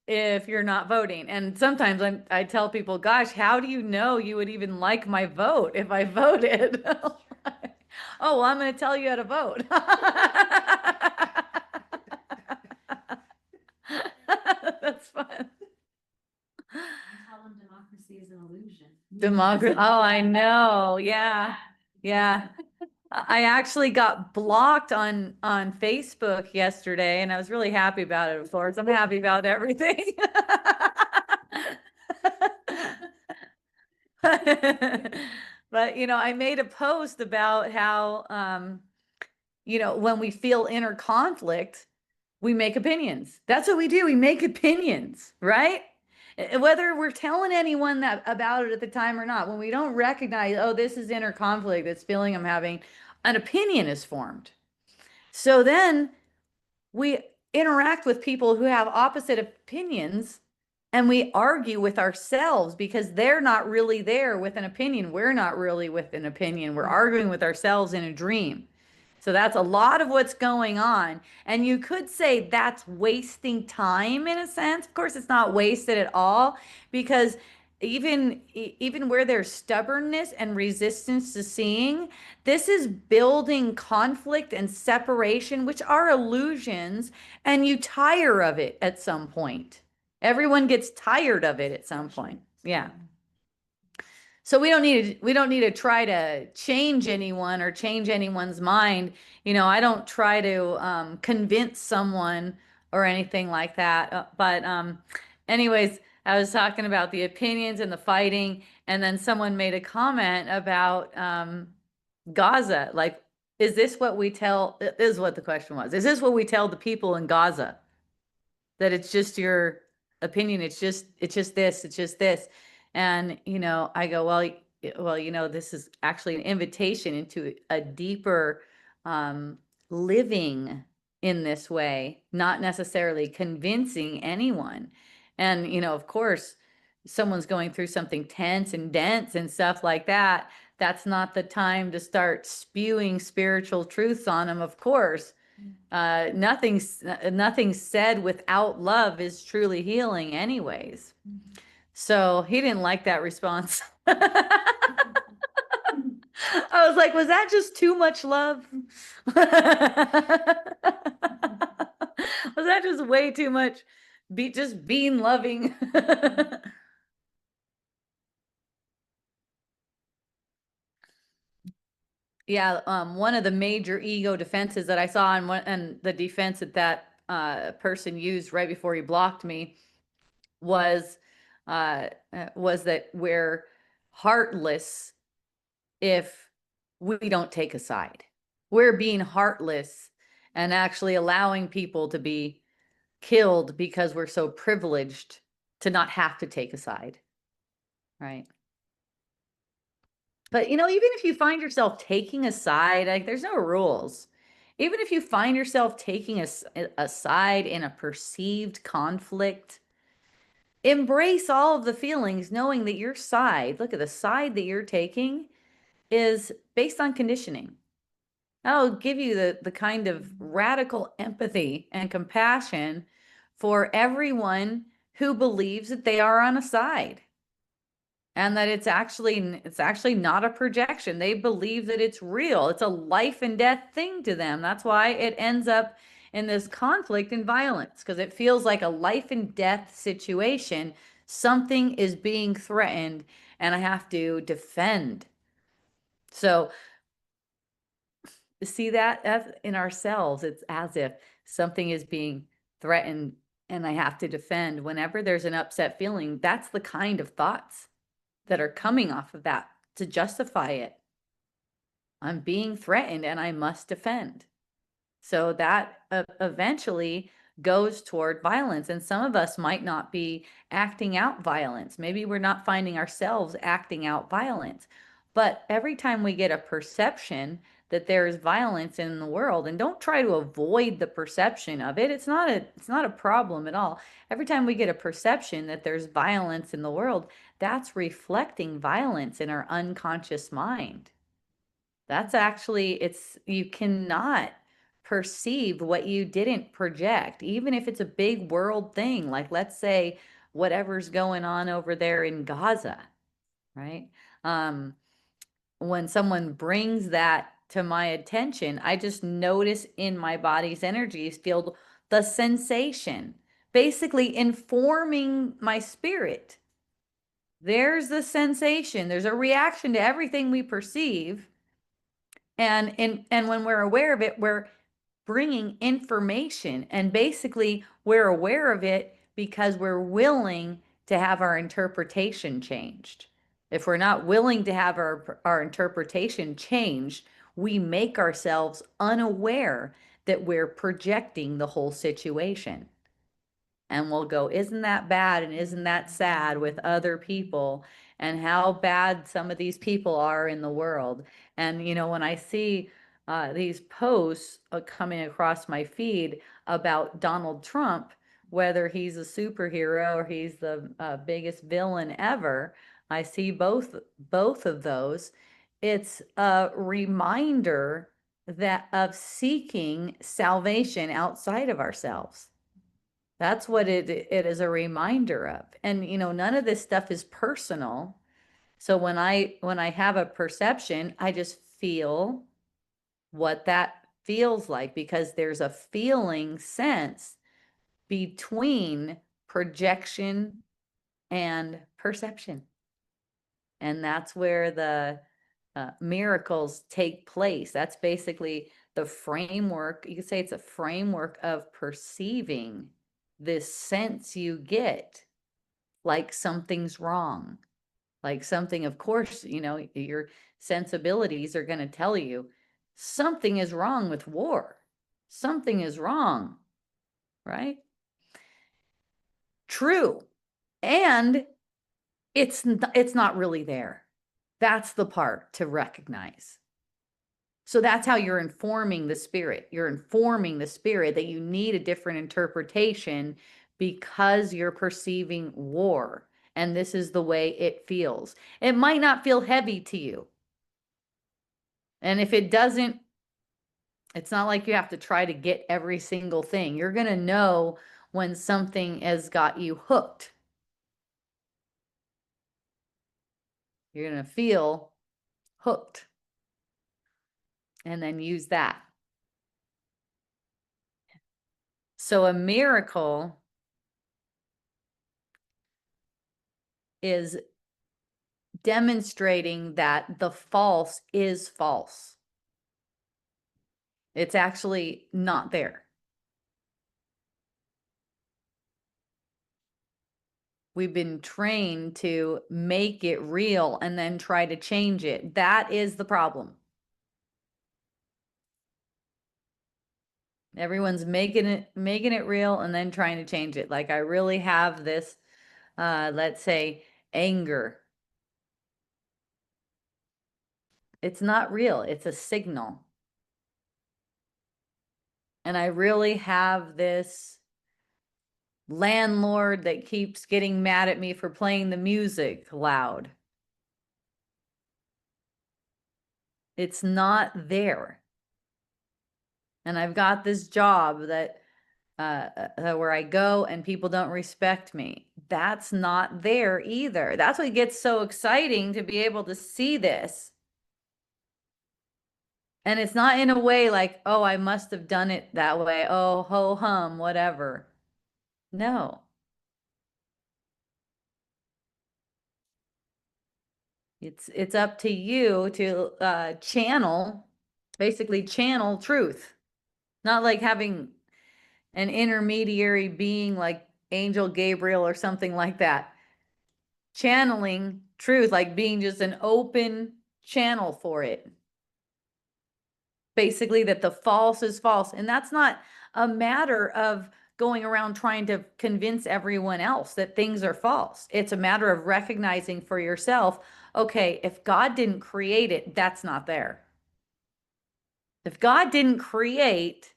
if you're not voting. And sometimes I tell people, gosh, how do you know you would even like my vote if I voted? Oh, well, I'm going to tell you how to vote. That's fun. Tell them democracy is an illusion. Democracy. Oh, I know. Yeah. Yeah. I actually got blocked on Facebook yesterday, and I was really happy about it, of course. I'm happy about everything. But I made a post about how when we feel inner conflict, we make opinions. That's what we do. We make opinions, right? Whether we're telling anyone that about it at the time or not, when we don't recognize, oh, this is inner conflict, this feeling I'm having, an opinion is formed. So then we interact with people who have opposite opinions, and we argue with ourselves because they're not really there with an opinion. We're not really with an opinion. We're arguing with ourselves in a dream. So that's a lot of what's going on. And you could say that's wasting time in a sense. Of course, it's not wasted at all, because even where there's stubbornness and resistance to seeing, this is building conflict and separation, which are illusions, and you tire of it at some point. Everyone gets tired of it at some point. Yeah. So we don't need to try to change anyone or change anyone's mind. I don't try to convince someone or anything like that. But anyways, I was talking about the opinions and the fighting, and then someone made a comment about Gaza. Like, is this what we tell? This is what the question was. Is this what we tell the people in Gaza? That it's just your opinion. It's just this. It's just this. And I go, well, this is actually an invitation into a deeper living in this way, not necessarily convincing anyone. And of course, someone's going through something tense and dense and stuff like that. That's not the time to start spewing spiritual truths on them, of course. Nothing said without love is truly healing anyways. So he didn't like that response. I was like, was that just too much love? Was that just way too much? Just being loving. Yeah, one of the major ego defenses that I saw, and the defense that person used right before he blocked me was that we're heartless if we don't take a side. We're being heartless and actually allowing people to be killed because we're so privileged to not have to take a side, right? But even if you find yourself taking a side, like, there's no rules. Even if you find yourself taking a side in a perceived conflict, embrace all of the feelings, knowing that your side, look at the side that you're taking, is based on conditioning. That'll give you the kind of radical empathy and compassion for everyone who believes that they are on a side, and that it's actually not a projection. They believe that it's real. It's a life and death thing to them. That's why it ends up in this conflict and violence, because it feels like a life and death situation. Something is being threatened and I have to defend. So see that as in ourselves, it's as if something is being threatened and I have to defend. Whenever there's an upset feeling, that's the kind of thoughts that are coming off of that to justify it. I'm being threatened and I must defend. So that eventually goes toward violence. And some of us might not be acting out violence. Maybe we're not finding ourselves acting out violence. But every time we get a perception that there is violence in the world, and don't try to avoid the perception of it, it's not a problem at all. Every time we get a perception that there's violence in the world, that's reflecting violence in our unconscious mind. That's actually, you cannot perceived what you didn't project, even if it's a big world thing, like let's say whatever's going on over there in Gaza, right? When someone brings that to my attention, I just notice in my body's energies field the sensation, basically informing my spirit. There's the sensation, there's a reaction to everything we perceive. And when we're aware of it, we're bringing information, and basically we're aware of it because we're willing to have our interpretation changed. If we're not willing to have our interpretation changed, we make ourselves unaware that we're projecting the whole situation. And we'll go, isn't that bad and isn't that sad with other people and how bad some of these people are in the world. And when I see these posts coming across my feed about Donald Trump, whether he's a superhero or he's the biggest villain ever, I see both of those. It's a reminder that of seeking salvation outside of ourselves. That's what it is a reminder of. And none of this stuff is personal. So when I have a perception, I just feel what that feels like, because there's a feeling sense between projection and perception. And that's where the miracles take place. That's basically the framework. You could say it's a framework of perceiving this sense you get like something's wrong. Like something, of course, your sensibilities are going to tell you something is wrong with war. Something is wrong, right? True. And it's not really there. That's the part to recognize. So that's how you're informing the spirit. You're informing the spirit that you need a different interpretation because you're perceiving war. And this is the way it feels. It might not feel heavy to you. And if it doesn't, it's not like you have to try to get every single thing. You're going to know when something has got you hooked. You're going to feel hooked. And then use that. So a miracle is demonstrating that the false is false. It's actually not there. We've been trained to make it real and then try to change it. That is the problem. Everyone's making it real and then trying to change it. Like I really have this, let's say, anger. It's not real. It's a signal. And I really have this landlord that keeps getting mad at me for playing the music loud. It's not there. And I've got this job that where I go and people don't respect me. That's not there either. That's what gets so exciting, to be able to see this. And it's not in a way like, oh, I must have done it that way. Oh, ho hum, whatever. No. It's up to you to basically channel truth. Not like having an intermediary being like Angel Gabriel or something like that. Channeling truth, like being just an open channel for it. Basically, that the false is false. And that's not a matter of going around trying to convince everyone else that things are false. It's a matter of recognizing for yourself, okay, if God didn't create it, that's not there. If God didn't create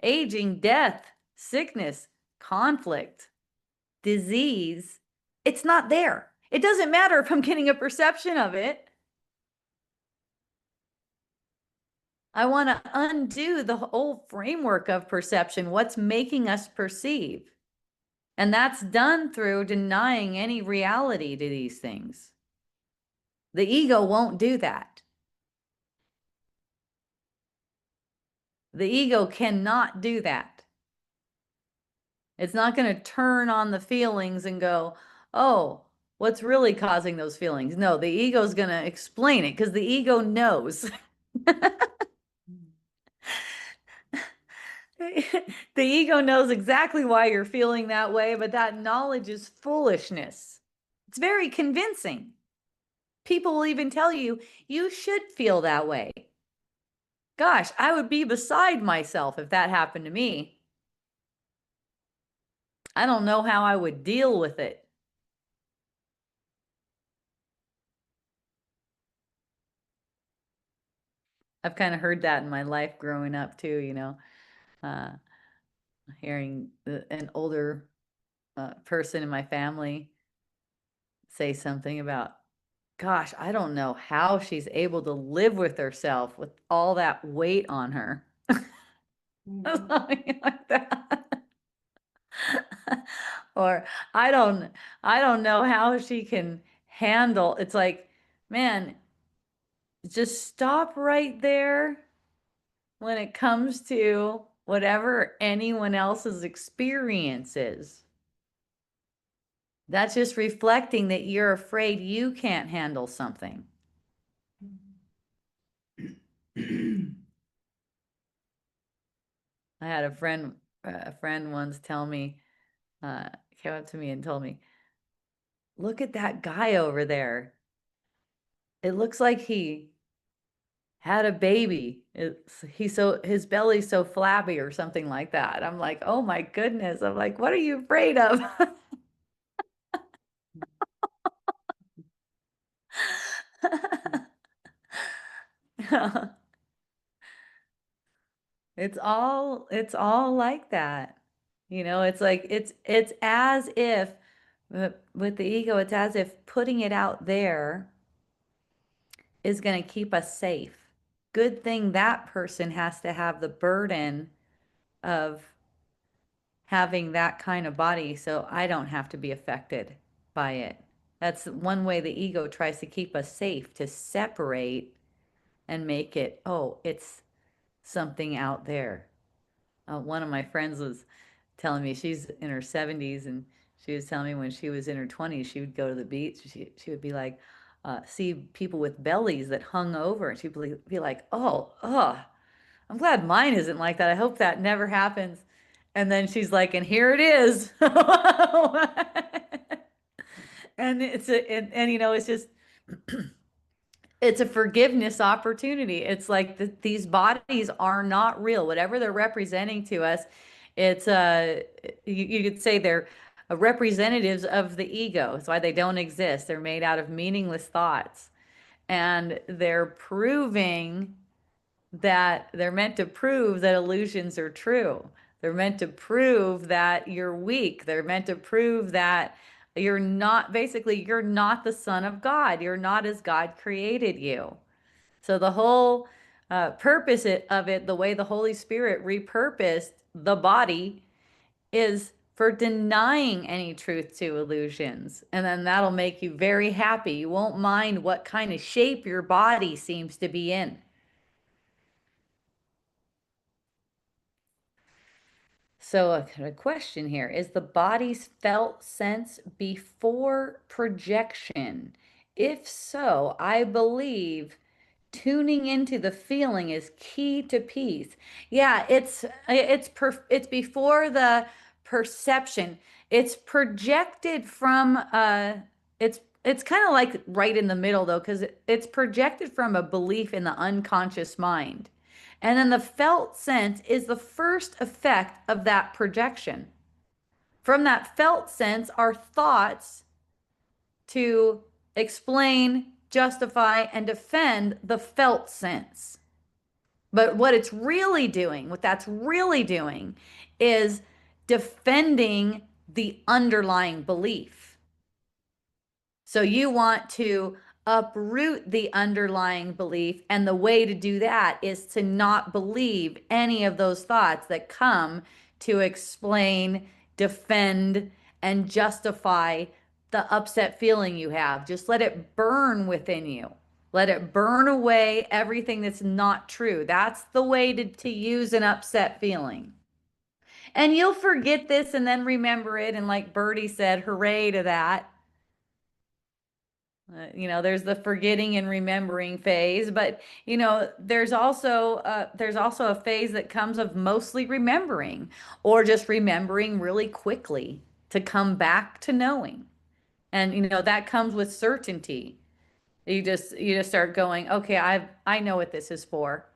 aging, death, sickness, conflict, disease, it's not there. It doesn't matter if I'm getting a perception of it. I want to undo the whole framework of perception, what's making us perceive. And that's done through denying any reality to these things. The ego won't do that. The ego cannot do that. It's not going to turn on the feelings and go, oh, what's really causing those feelings? No, the ego is going to explain it because the ego knows. The ego knows exactly why you're feeling that way, but that knowledge is foolishness. It's very convincing. People will even tell you, you should feel that way. Gosh, I would be beside myself if that happened to me. I don't know how I would deal with it. I've kind of heard that in my life growing up too, uh, hearing an older person in my family say something about, gosh, I don't know how she's able to live with herself with all that weight on her. Mhm. Something like that. Or I don't know how she can handle. It's like, man, just stop right there when it comes to whatever anyone else's experience is. That's just reflecting that you're afraid you can't handle something. I had a friend once tell me, came up to me and told me, look at that guy over there. It looks like he had a baby. His belly's so flabby or something like that. I'm like, oh my goodness. I'm like, what are you afraid of? It's all like that. It's like it's as if with the ego, it's as if putting it out there is going to keep us safe. Good thing that person has to have the burden of having that kind of body so I don't have to be affected by it. That's one way the ego tries to keep us safe, to separate and make it, oh, it's something out there. One of my friends was telling me she's in her 70s, and she was telling me when she was in her 20s, she would go to the beach. She would be like, see people with bellies that hung over, and she'd be like, oh, I'm glad mine isn't like that. I hope that never happens. And then she's like, and here it is. And it's just it's a forgiveness opportunity. It's like these bodies are not real. Whatever they're representing to us, it's you could say they're representatives of the ego. That's why they don't exist. They're made out of meaningless thoughts, and they're meant to prove that illusions are true. They're meant to prove that you're weak. They're meant to prove that basically, you're not the son of God. You're not as God created you. So the whole purpose of it, the way the Holy Spirit repurposed the body, is for denying any truth to illusions. And then that'll make you very happy. You won't mind what kind of shape your body seems to be in. So a question here, is the body's felt sense before projection? If so, I believe tuning into the feeling is key to peace. Yeah, it's before the perception. It's projected from it's kind of like right in the middle though, because it's projected from a belief in the unconscious mind. And then the felt sense is the first effect of that projection. From that felt sense are thoughts to explain, justify, and defend the felt sense. But what that's really doing is defending the underlying belief. So you want to uproot the underlying belief. And the way to do that is to not believe any of those thoughts that come to explain, defend, and justify the upset feeling you have. Just let it burn within you. Let it burn away everything that's not true. That's the way to use an upset feeling. And you'll forget this and then remember it. And like Birdie said, hooray to that. There's the forgetting and remembering phase, but there's also a phase that comes of mostly remembering, or just remembering really quickly to come back to knowing. And that comes with certainty. You just start going, okay, I know what this is for.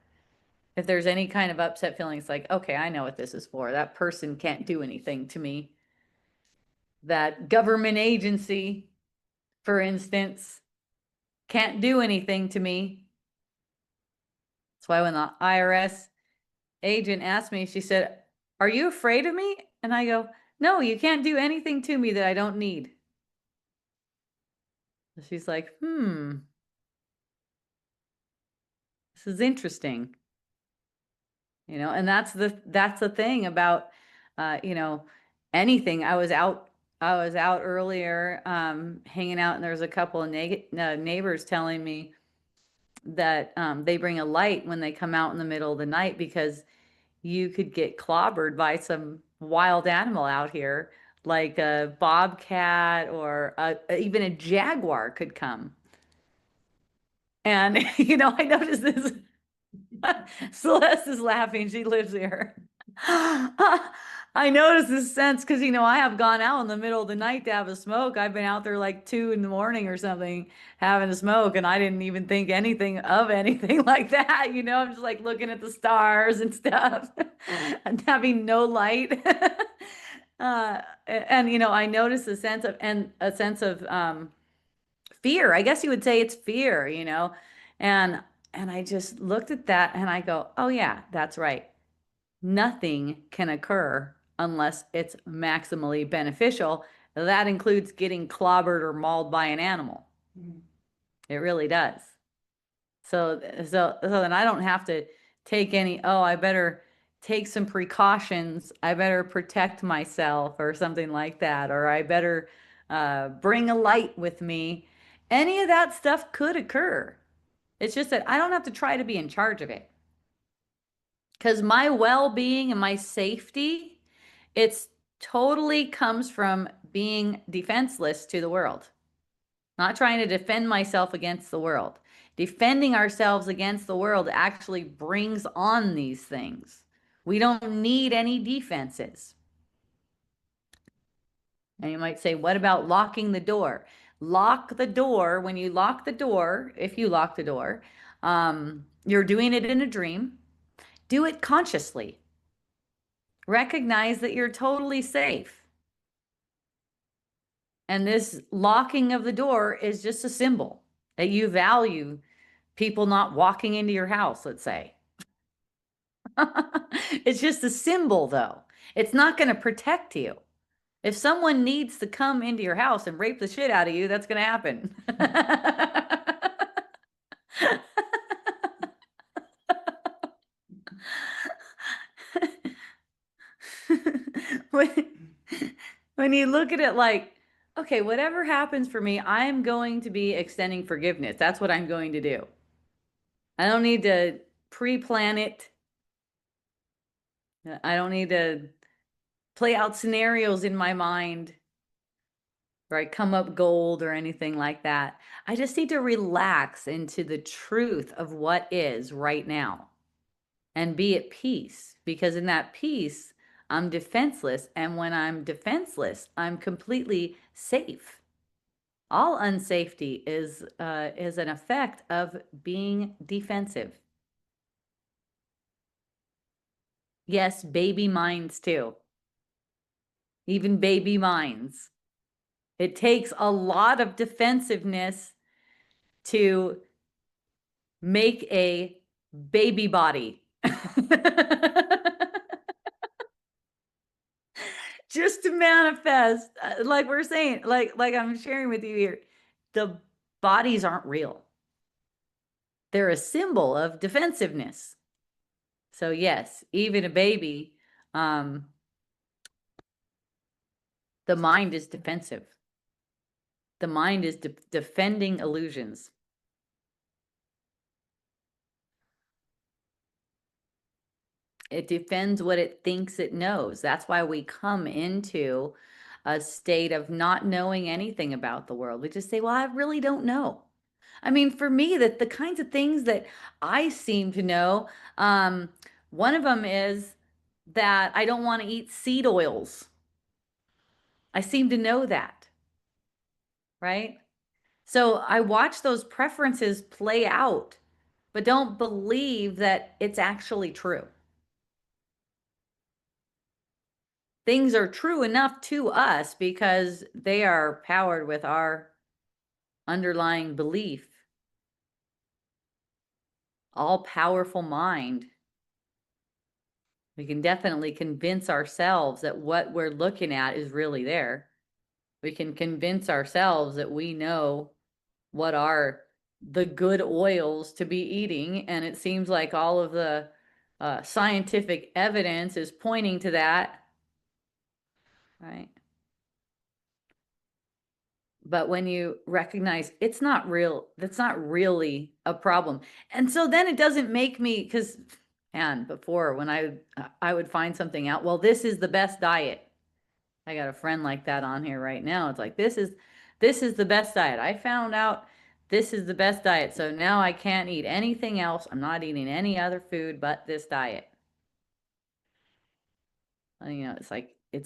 If there's any kind of upset feeling, it's like, okay, I know what this is for. That person can't do anything to me. That government agency, for instance, can't do anything to me. That's why when the IRS agent asked me, she said, "Are you afraid of me?" And I go, "No, you can't do anything to me that I don't need." She's like, this is interesting. And that's the thing about anything. I was out earlier hanging out, and there's a couple of neighbors telling me that they bring a light when they come out in the middle of the night because you could get clobbered by some wild animal out here, like a bobcat or even a jaguar could come. And I noticed this. Celeste is laughing. She lives here. I noticed this sense because I have gone out in the middle of the night to have a smoke. I've been out there like 2 a.m. or something having a smoke, and I didn't even think anything of anything like that. I'm just like looking at the stars and stuff and having no light. And I noticed a sense of fear. I guess you would say it's fear, and I just looked at that and I go, oh yeah, that's right. Nothing can occur unless it's maximally beneficial. That includes getting clobbered or mauled by an animal. Mhm. It really does. So then I don't have to take I better take some precautions. I better protect myself or something like that. Or I better bring a light with me. Any of that stuff could occur. It's just that I don't have to try to be in charge of it. Because my well-being and my safety, it's totally comes from being defenseless to the world. Not trying to defend myself against the world. Defending ourselves against the world actually brings on these things. We don't need any defenses. And you might say, what about locking the door? Lock the door. When you lock the door, if you lock the door, you're doing it in a dream. Do it consciously. Recognize that you're totally safe. And this locking of the door is just a symbol that you value people not walking into your house, let's say. It's just a symbol, though. It's not going to protect you. If someone needs to come into your house and rape the shit out of you, that's going to happen. when you look at it like, okay, whatever happens for me, I'm going to be extending forgiveness. That's what I'm going to do. I don't need to pre-plan it. I don't need to play out scenarios in my mind, right? Come up gold or anything like that. I just need to relax into the truth of what is right now and be at peace, because in that peace, I'm defenseless. And when I'm defenseless, I'm completely safe. All unsafety is an effect of being defensive. Yes, baby minds too. Even baby minds. It takes a lot of defensiveness to make a baby body. Just to manifest, like we're saying, like I'm sharing with you here, the bodies aren't real. They're a symbol of defensiveness. So yes, even a baby, the mind is defensive. The mind is defending illusions. It defends what it thinks it knows. That's why we come into a state of not knowing anything about the world. We just say, well, I really don't know. I mean, for me, that the kinds of things that I seem to know, one of them is that I don't want to eat seed oils. I seem to know that, right? So I watch those preferences play out, but don't believe that it's actually true. Things are true enough to us because they are powered with our underlying belief. All powerful mind. We can definitely convince ourselves that what we're looking at is really there. We can convince ourselves that we know what are the good oils to be eating. And it seems like all of the scientific evidence is pointing to that, right? But when you recognize it's not real, that's not really a problem. And so then it doesn't make me, because, and before when I would find something out, well, this is the best diet. I got a friend like that on here right now. It's like, this is the best diet. I found out this is the best diet. So now I can't eat anything else. I'm not eating any other food but this diet. And, you know, it's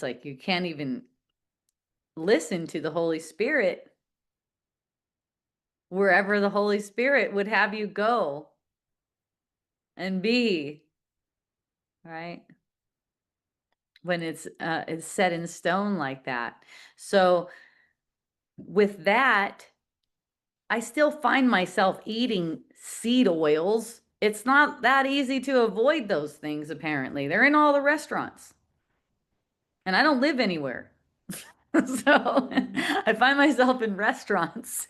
like you can't even listen to the Holy Spirit wherever the Holy Spirit would have you go and be, right? When it's set in stone like that. So with that, I still find myself eating seed oils. It's not that easy to avoid those things, apparently. They're in all the restaurants. And I don't live anywhere. So I find myself in restaurants.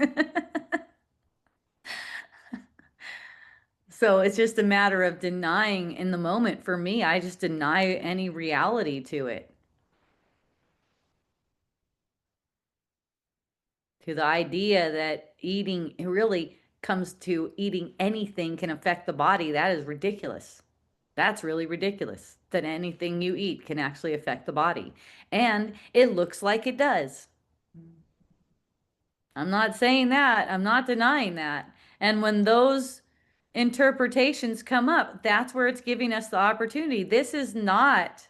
So it's just a matter of denying in the moment. For me, I just deny any reality to it. To the idea that eating really comes to eating anything can affect the body, that is ridiculous. That's really ridiculous that anything you eat can actually affect the body. And it looks like it does. I'm not saying that. I'm not denying that. And when those interpretations come up, that's where it's giving us the opportunity. This is not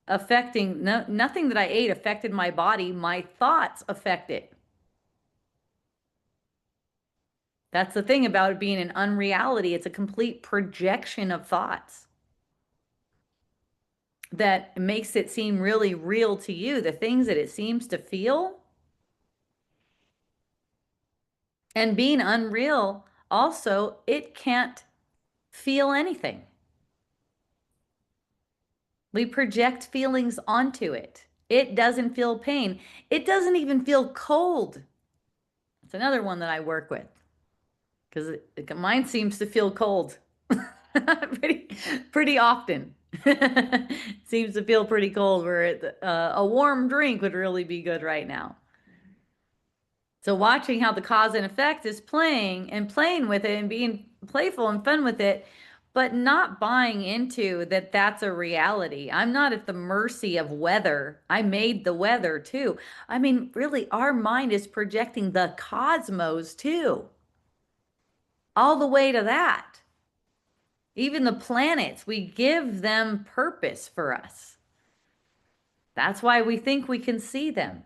affecting, nothing that I ate affected my body. My thoughts affect it. That's the thing about it being an unreality. It's a complete projection of thoughts that makes it seem really real to you. The things that it seems to feel. And being unreal, also, it can't feel anything. We project feelings onto it. It doesn't feel pain. It doesn't even feel cold. It's another one that I work with because mine seems to feel cold pretty often. Seems to feel pretty cold where a warm drink would really be good right now. So watching how the cause and effect is playing with it and being playful and fun with it, but not buying into that that's a reality. I'm not at the mercy of weather. I made the weather too. I mean, really, our mind is projecting the cosmos too. All the way to that. Even the planets, we give them purpose for us. That's why we think we can see them.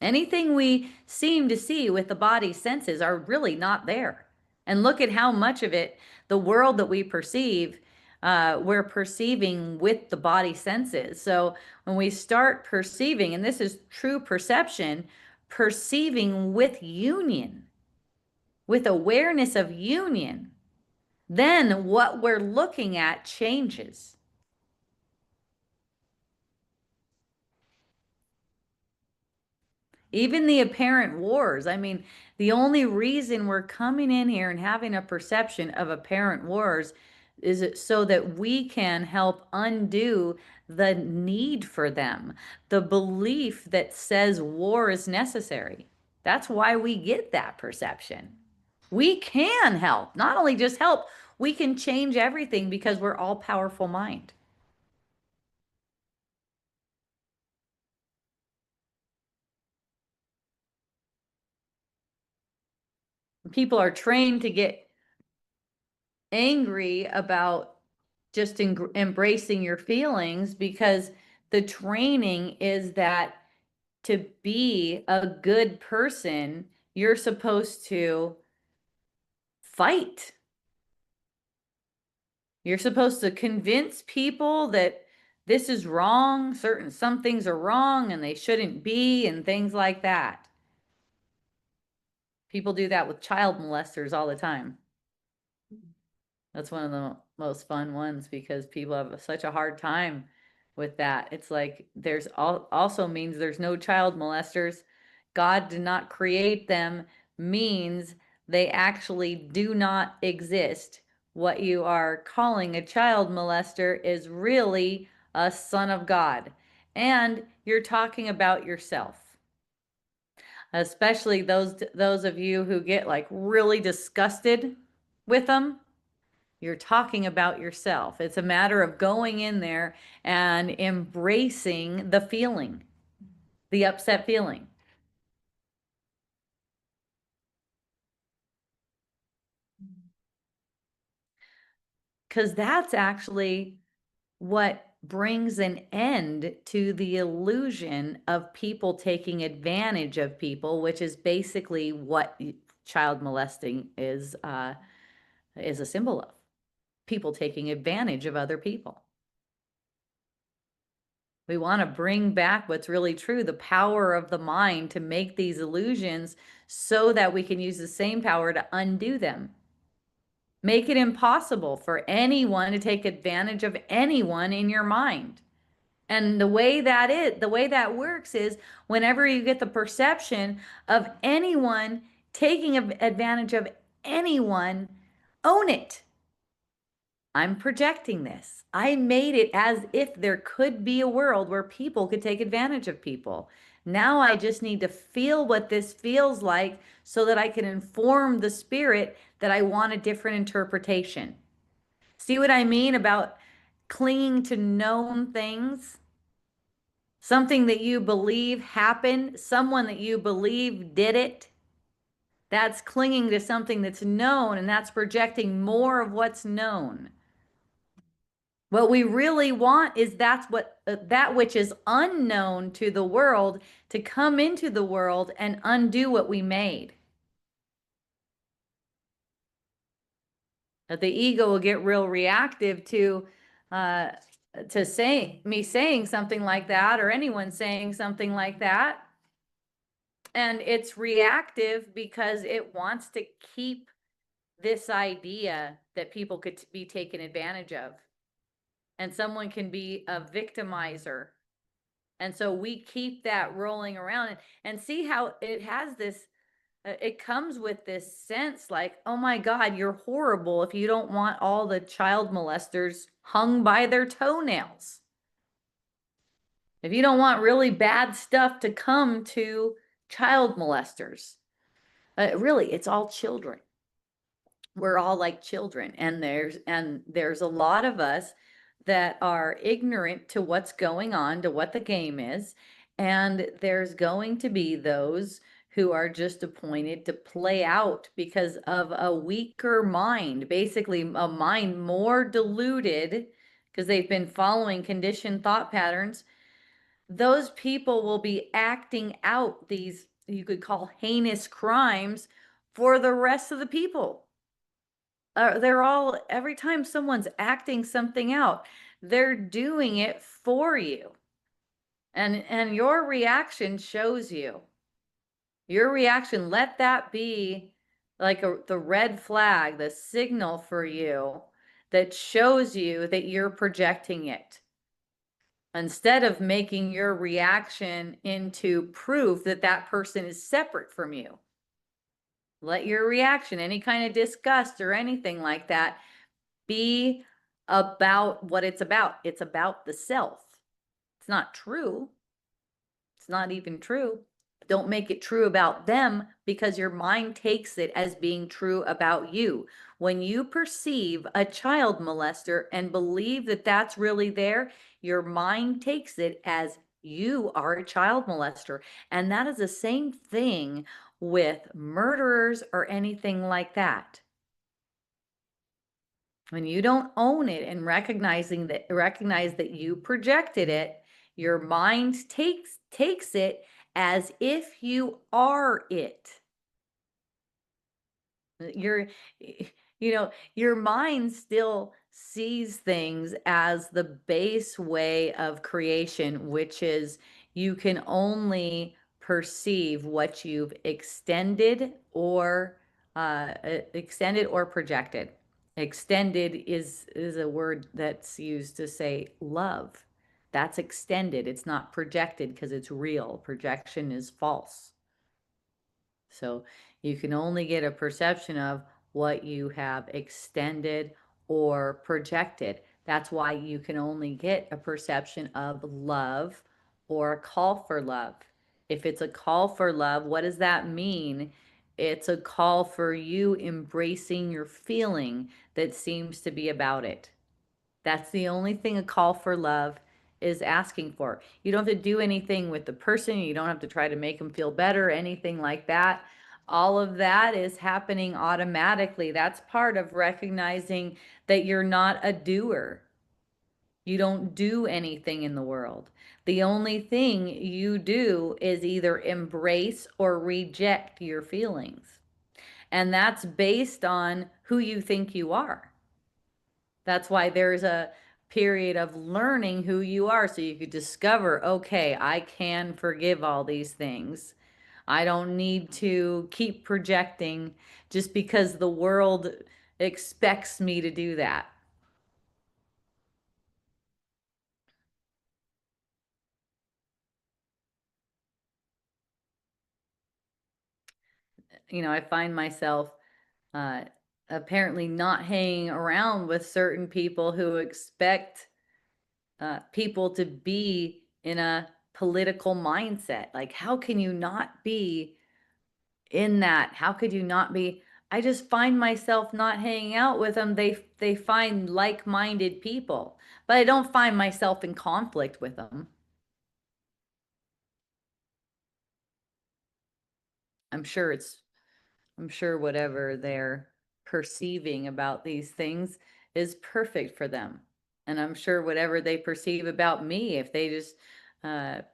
Anything we seem to see with the body senses are really not there. And look at how much of it, the world that we perceive, we're perceiving with the body senses. So when we start perceiving, and this is true perception, perceiving with union, with awareness of union, then what we're looking at changes. Even the apparent wars. I mean, the only reason we're coming in here and having a perception of apparent wars is it so that we can help undo the need for them, the belief that says war is necessary. That's why we get that perception. We can help, not only just help, we can change everything because we're all powerful mind. People are trained to get angry about just embracing your feelings because the training is that to be a good person, you're supposed to fight. You're supposed to convince people that this is wrong, some things are wrong and they shouldn't be, and things like that. People do that with child molesters all the time. That's one of the most fun ones because people have such a hard time with that. It's like there's also means there's no child molesters. God did not create them means they actually do not exist. What you are calling a child molester is really a son of God. And you're talking about yourself. Especially those of you who get like really disgusted with them. You're talking about yourself. It's a matter of going in there and embracing the feeling, the upset feeling. Because that's actually what brings an end to the illusion of people taking advantage of people, which is basically what child molesting is a symbol of. People taking advantage of other people. We want to bring back what's really true, the power of the mind to make these illusions so that we can use the same power to undo them. Make it impossible for anyone to take advantage of anyone in your mind. And the way that works is whenever you get the perception of anyone taking advantage of anyone, own it. I'm projecting this. I made it as if there could be a world where people could take advantage of people. Now I just need to feel what this feels like so that I can inform the spirit that I want a different interpretation. See what I mean about clinging to known things? Something that you believe happened, someone that you believe did it. That's clinging to something that's known, and that's projecting more of what's known. What we really want is that which is unknown to the world to come into the world and undo what we made. That the ego will get real reactive to saying something like that, or anyone saying something like that. And it's reactive because it wants to keep this idea that people could be taken advantage of. And someone can be a victimizer. And so we keep that rolling around and see how it has this, it comes with this sense like, oh my God, you're horrible if you don't want all the child molesters hung by their toenails. If you don't want really bad stuff to come to child molesters, really, it's all children. We're all like children, and there's a lot of us that are ignorant to what's going on, to what the game is, and there's going to be those who are just appointed to play out because of a weaker mind, basically a mind more diluted because they've been following conditioned thought patterns. Those people will be acting out these, you could call heinous crimes for the rest of the people. They're all, every time someone's acting something out, they're doing it for you. And your reaction shows you. Your reaction, let that be like the red flag, the signal for you that shows you that you're projecting it. instead of making your reaction into proof that that person is separate from you. Let your reaction, any kind of disgust or anything like that, be about what it's about. It's about the self. It's not true. It's not even true. Don't make it true about them, because your mind takes it as being true about you. When you perceive a child molester and believe that that's really there, your mind takes it as you are a child molester. And that is the same thing with murderers or anything like that. When you don't own it and recognize that you projected it, your mind takes it as if you are it. Your your mind still sees things as the base way of creation, which is you can only perceive what you've extended or projected. Extended is a word that's used to say love. That's extended. It's not projected because it's real. Projection is false. So you can only get a perception of what you have extended or projected. That's why you can only get a perception of love or a call for love. If it's a call for love, what does that mean? It's a call for you embracing your feeling that seems to be about it. That's the only thing a call for love is asking for. You don't have to do anything with the person. You don't have to try to make them feel better, anything like that. All of that is happening automatically. That's part of recognizing that you're not a doer. You don't do anything in the world. The only thing you do is either embrace or reject your feelings. And that's based on who you think you are. That's why there's a period of learning who you are, so you could discover, okay, I can forgive all these things. I don't need to keep projecting just because the world expects me to do that. I find myself uh, apparently not hanging around with certain people who expect people to be in a political mindset. Like, how can you not be in that? How could you not be? I just find myself not hanging out with them. They find like-minded people, but I don't find myself in conflict with them. I'm sure it's I'm sure whatever they're perceiving about these things is perfect for them. And I'm sure whatever they perceive about me, if they just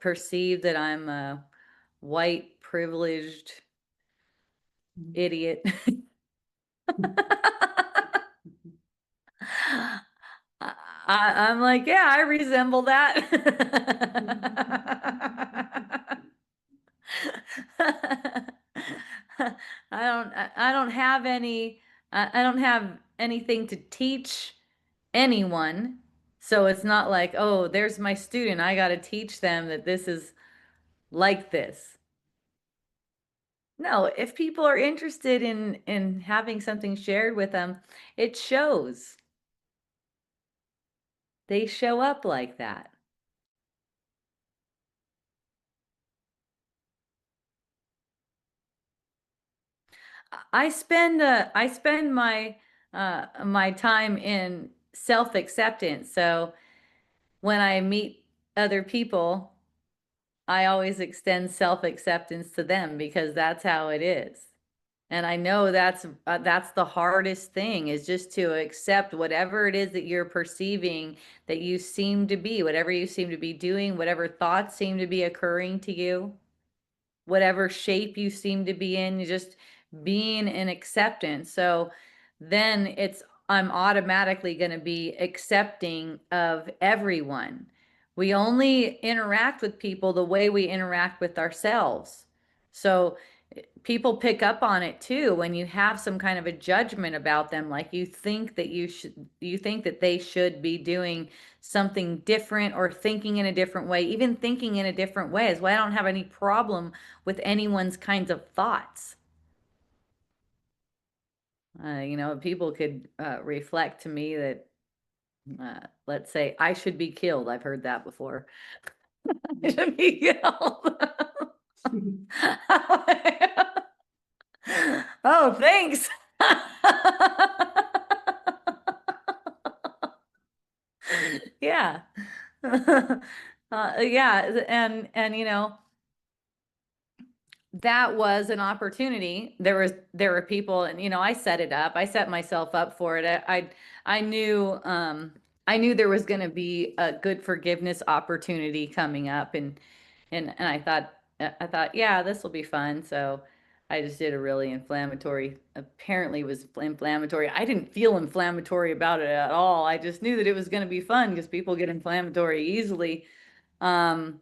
perceive that I'm a white, privileged idiot. I'm like, yeah, I resemble that. I don't have I don't have anything to teach anyone. So it's not like, oh, there's my student. I got to teach them that this is like this. No, if people are interested in having something shared with them, it shows. They show up like that. I spend my time in self-acceptance. So when I meet other people, I always extend self-acceptance to them because that's how it is. And I know that's the hardest thing, is just to accept whatever it is that you're perceiving that you seem to be, whatever you seem to be doing, whatever thoughts seem to be occurring to you, whatever shape you seem to be in, just being in acceptance. So then I'm automatically going to be accepting of everyone. We only interact with people the way we interact with ourselves. So people pick up on it too when you have some kind of a judgment about them, like you think that you think that they should be doing something different or thinking in a different way. Even thinking in a different way is why I don't have any problem with anyone's kinds of thoughts. People could reflect to me that, let's say, I should be killed. I've heard that before. I should be killed. Oh, thanks. Yeah. Yeah, and that was an opportunity. There were people, and I set it up. I set myself up for it. I knew I knew there was going to be a good forgiveness opportunity coming up, and I thought, yeah, this will be fun. So I just did a really inflammatory, apparently it was inflammatory. I didn't feel inflammatory about it at all. I just knew that it was going to be fun because people get inflammatory easily. Um,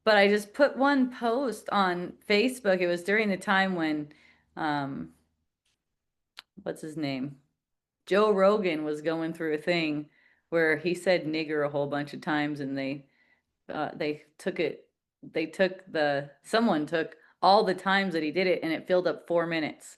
but I just put one post on Facebook. It was during the time when, um, what's his name? Joe Rogan was going through a thing where he said nigger a whole bunch of times, and they took it, someone took all the times that he did it, and it filled up 4 minutes.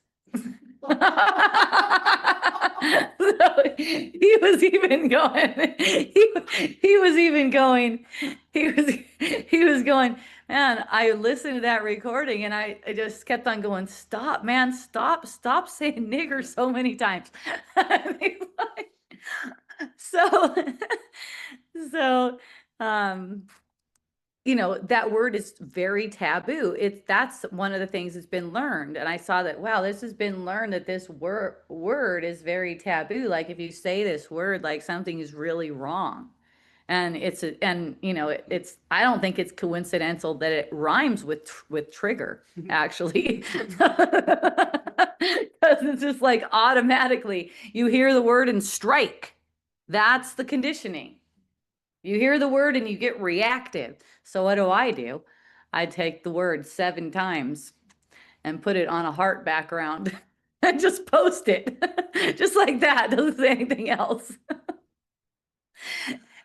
So he was even going, he was even going, he was going, man, I listened to that recording and I just kept on going, stop, man, stop saying nigger so many times. So, so, um, that word is very taboo. That's one of the things that's been learned. And I saw that, wow, this has been learned, that this word is very taboo. Like if you say this word, like something is really wrong. And I don't think it's coincidental that it rhymes with trigger, actually. Because it's just like automatically you hear the word and strike. That's the conditioning. You hear the word and you get reactive. So what do? I take the word 7 times and put it on a heart background and just post it. Just like that. Doesn't say anything else.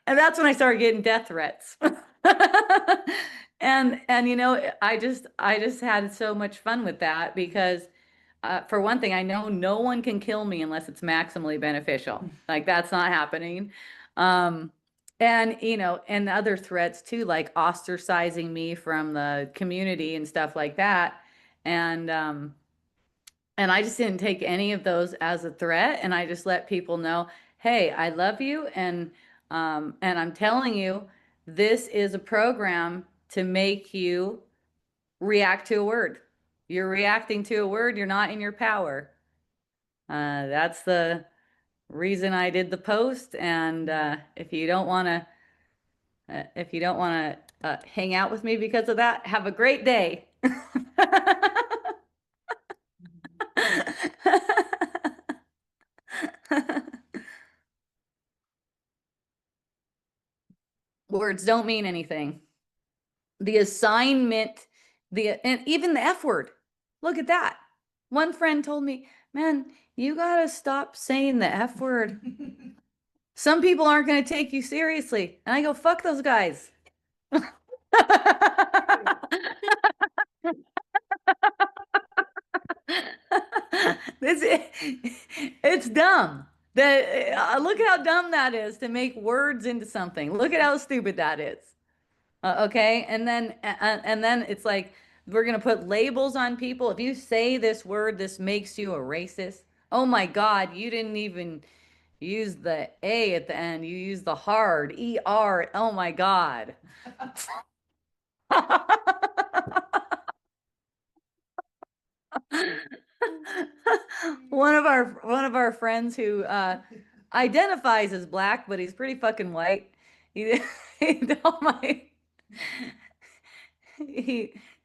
And that's when I started getting death threats. And I just had so much fun with that because for one thing, I know no one can kill me unless it's maximally beneficial. Like that's not happening. And other threats too, like ostracizing me from the community and stuff like that. And I just didn't take any of those as a threat. And I just let people know, hey, I love you. And I'm telling you, this is a program to make you react to a word. You're reacting to a word, you're not in your power. That's the reason I did the post. And if you don't want to hang out with me because of that, have a great day. Words don't mean anything. The assignment, and even the F word. Look at that. One friend told me, man, you gotta stop saying the F word. Some people aren't going to take you seriously. And I go, fuck those guys. It's dumb. Look at how dumb that is to make words into something. Look at how stupid that is. Okay, and then it's like we're gonna put labels on people. If you say this word, this makes you a racist. Oh my God, you didn't even use the A at the end. You use the hard ER. Oh my God. One of our friends who identifies as black, but he's pretty fucking white. He, oh my,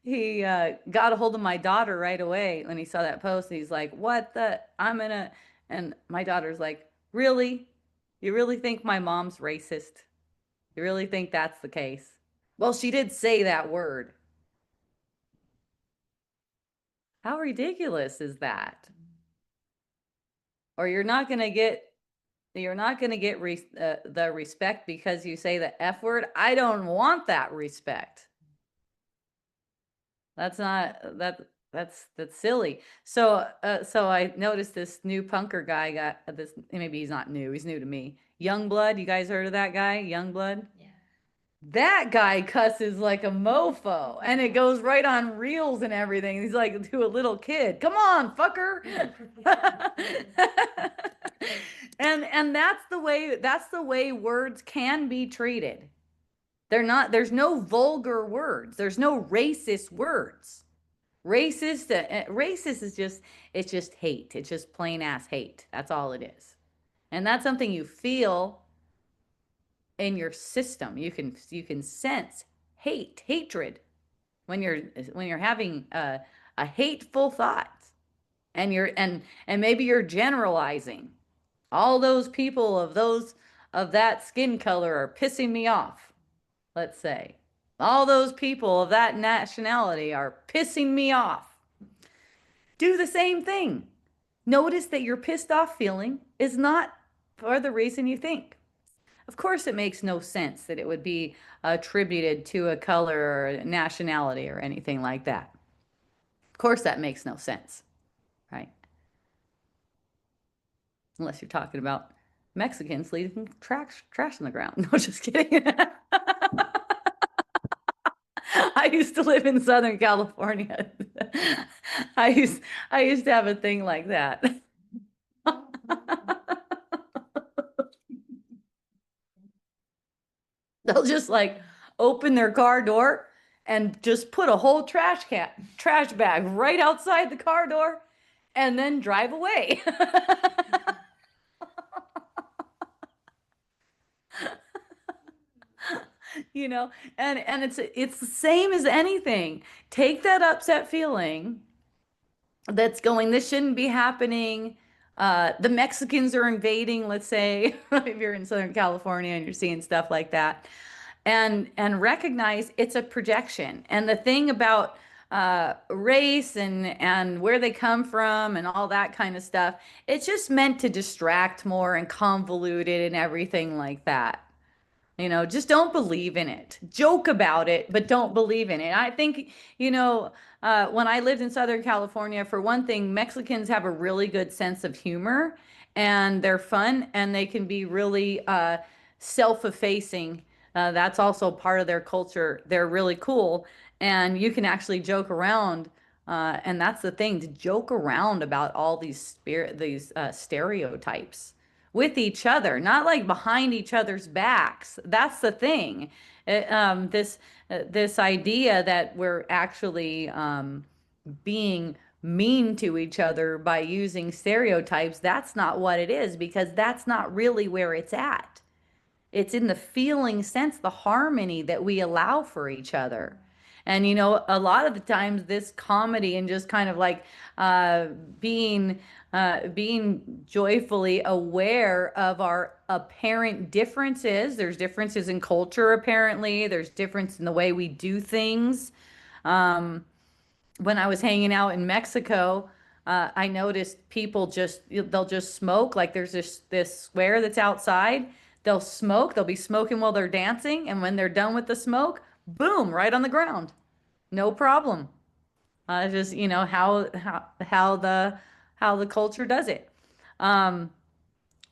he got a hold of my daughter right away when he saw that post. He's like, "What the? And my daughter's like, "Really? You really think my mom's racist? You really think that's the case?" Well, she did say that word. How ridiculous is that? Or you're not going to get the respect because you say the F word. I don't want that respect. That's not that's silly. So so I noticed this new punker guy got this. Maybe he's not new. He's new to me. Youngblood. You guys heard of that guy? Youngblood. Yeah. That guy cusses like a mofo, and it goes right on reels and everything. He's like to a little kid. Come on, fucker. And that's the way words can be treated. There's no vulgar words. There's no racist words. Racist is it's just hate. It's just plain ass hate. That's all it is. And that's something you feel in your system. You can sense hatred when you're having a hateful thought, and maybe you're generalizing. All those people of that skin color are pissing me off. Let's say all those people of that nationality are pissing me off. Do the same thing. Notice that your pissed off feeling is not for the reason you think. Of course, it makes no sense that it would be attributed to a color or a nationality or anything like that. Of course, that makes no sense, right? Unless you're talking about Mexicans leaving trash on the ground. No, just kidding. I used to live in Southern California. I used to have a thing like that. They'll just like open their car door and just put a whole trash bag right outside the car door and then drive away. You know, and it's the same as anything. Take that upset feeling that's going, this shouldn't be happening. The Mexicans are invading, let's say, if you're in Southern California and you're seeing stuff like that, and recognize it's a projection. And the thing about race and where they come from and all that kind of stuff, it's just meant to distract more and convolute it and everything like that. You know, just don't believe in it. Joke about it, but don't believe in it. I think, when I lived in Southern California, for one thing, Mexicans have a really good sense of humor, and they're fun, and they can be really self-effacing. That's also part of their culture. They're really cool, and you can actually joke around. And that's the thing, to joke around about all these stereotypes with each other, not like behind each other's backs. That's the thing. This idea that we're actually being mean to each other by using stereotypes, that's not what it is, because that's not really where it's at. It's in the feeling sense, the harmony that we allow for each other. And a lot of the times this comedy and just kind of like being joyfully aware of our apparent differences. There's differences in culture, apparently. There's difference in the way we do things. When I was hanging out in Mexico, I noticed people they'll just smoke. Like there's this square that's outside. They'll smoke. They'll be smoking while they're dancing. And when they're done with the smoke, boom, right on the ground. No problem. Just, how the culture does it.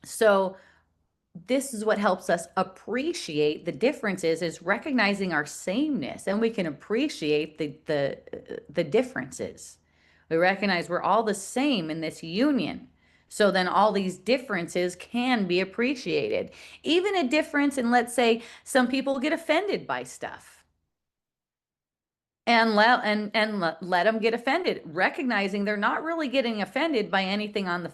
So this is what helps us appreciate the differences, is recognizing our sameness, and we can appreciate the differences. We recognize we're all the same in this union. So then all these differences can be appreciated. Even a difference in, let's say, some people get offended by stuff. And let them get offended, recognizing they're not really getting offended by anything out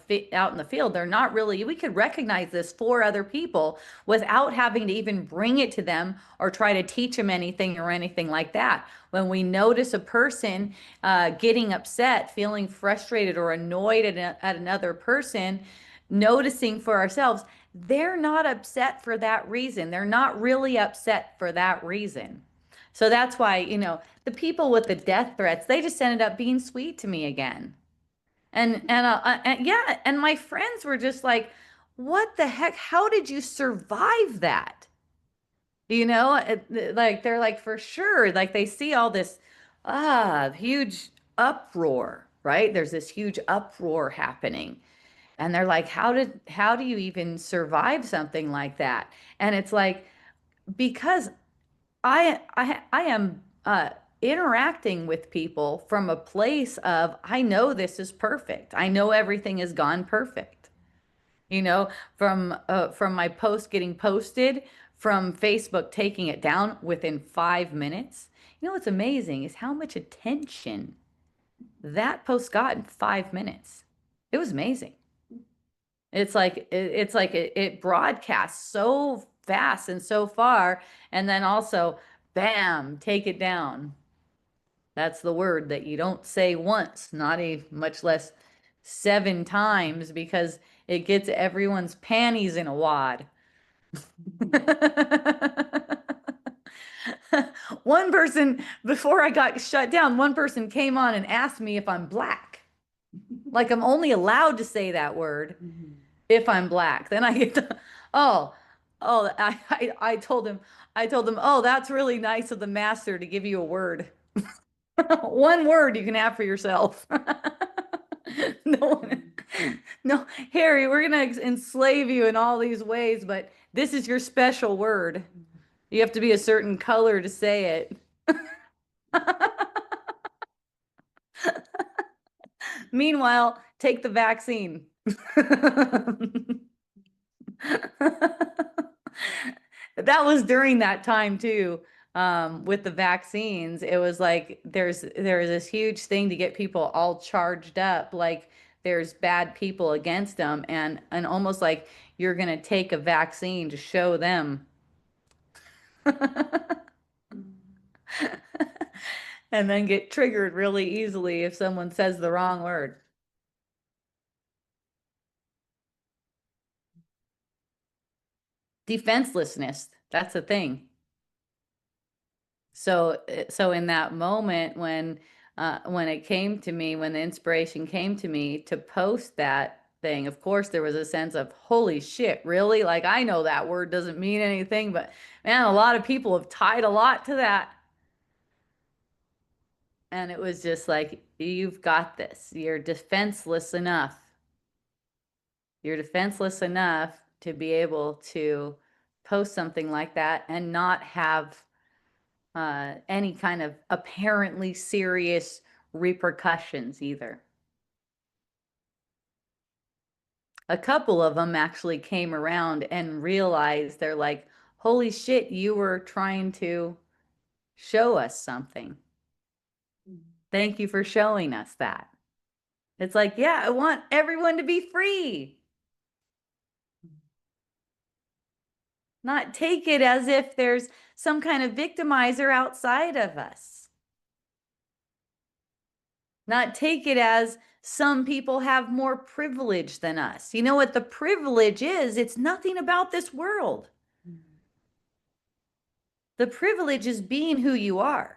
in the field. They're not really. We could recognize this for other people without having to even bring it to them or try to teach them anything or anything like that. When we notice a person getting upset, feeling frustrated or annoyed at another person, noticing for ourselves, they're not upset for that reason. They're not really upset for that reason. So that's why, the people with the death threats, they just ended up being sweet to me again. And yeah, and my friends were just like, "What the heck? How did you survive that?" Like they're like, for sure, like they see all this huge uproar, right? There's this huge uproar happening. And they're like, how do you even survive something like that? And it's like, because I am interacting with people from a place of, I know this is perfect. I know everything has gone perfect. From my post getting posted, from Facebook taking it down within 5 minutes. What's amazing is how much attention that post got in 5 minutes. It was amazing. It broadcasts so fast and so far, and then also, bam, take it down. That's the word that you don't say once, not a much less 7 times, because it gets everyone's panties in a wad. One person, before I got shut down, one person came on and asked me if I'm black. Like I'm only allowed to say that word if I'm black. Then I get oh, I told him, oh, that's really nice of the master to give you a word. One word you can have for yourself. No one, no, Harry, we're gonna enslave you in all these ways, but this is your special word. You have to be a certain color to say it. Meanwhile, take the vaccine. That was during that time too. With the vaccines, it was like there's this huge thing to get people all charged up, like there's bad people against them, and almost like you're gonna take a vaccine to show them. And then get triggered really easily if someone says the wrong word. Defenselessness, that's a thing. So in that moment when it came to me, when the inspiration came to me to post that thing, of course there was a sense of, holy shit, really? Like I know that word doesn't mean anything, but man, a lot of people have tied a lot to that. And it was just like, you've got this. You're defenseless enough. You're defenseless enough to be able to post something like that and not have any kind of apparently serious repercussions either. A couple of them actually came around and realized, they're like, holy shit, you were trying to show us something. Thank you for showing us that. It's like, yeah, I want everyone to be free. Not take it as if there's some kind of victimizer outside of us. Not take it as some people have more privilege than us. You know what the privilege is? It's nothing about this world. The privilege is being who you are.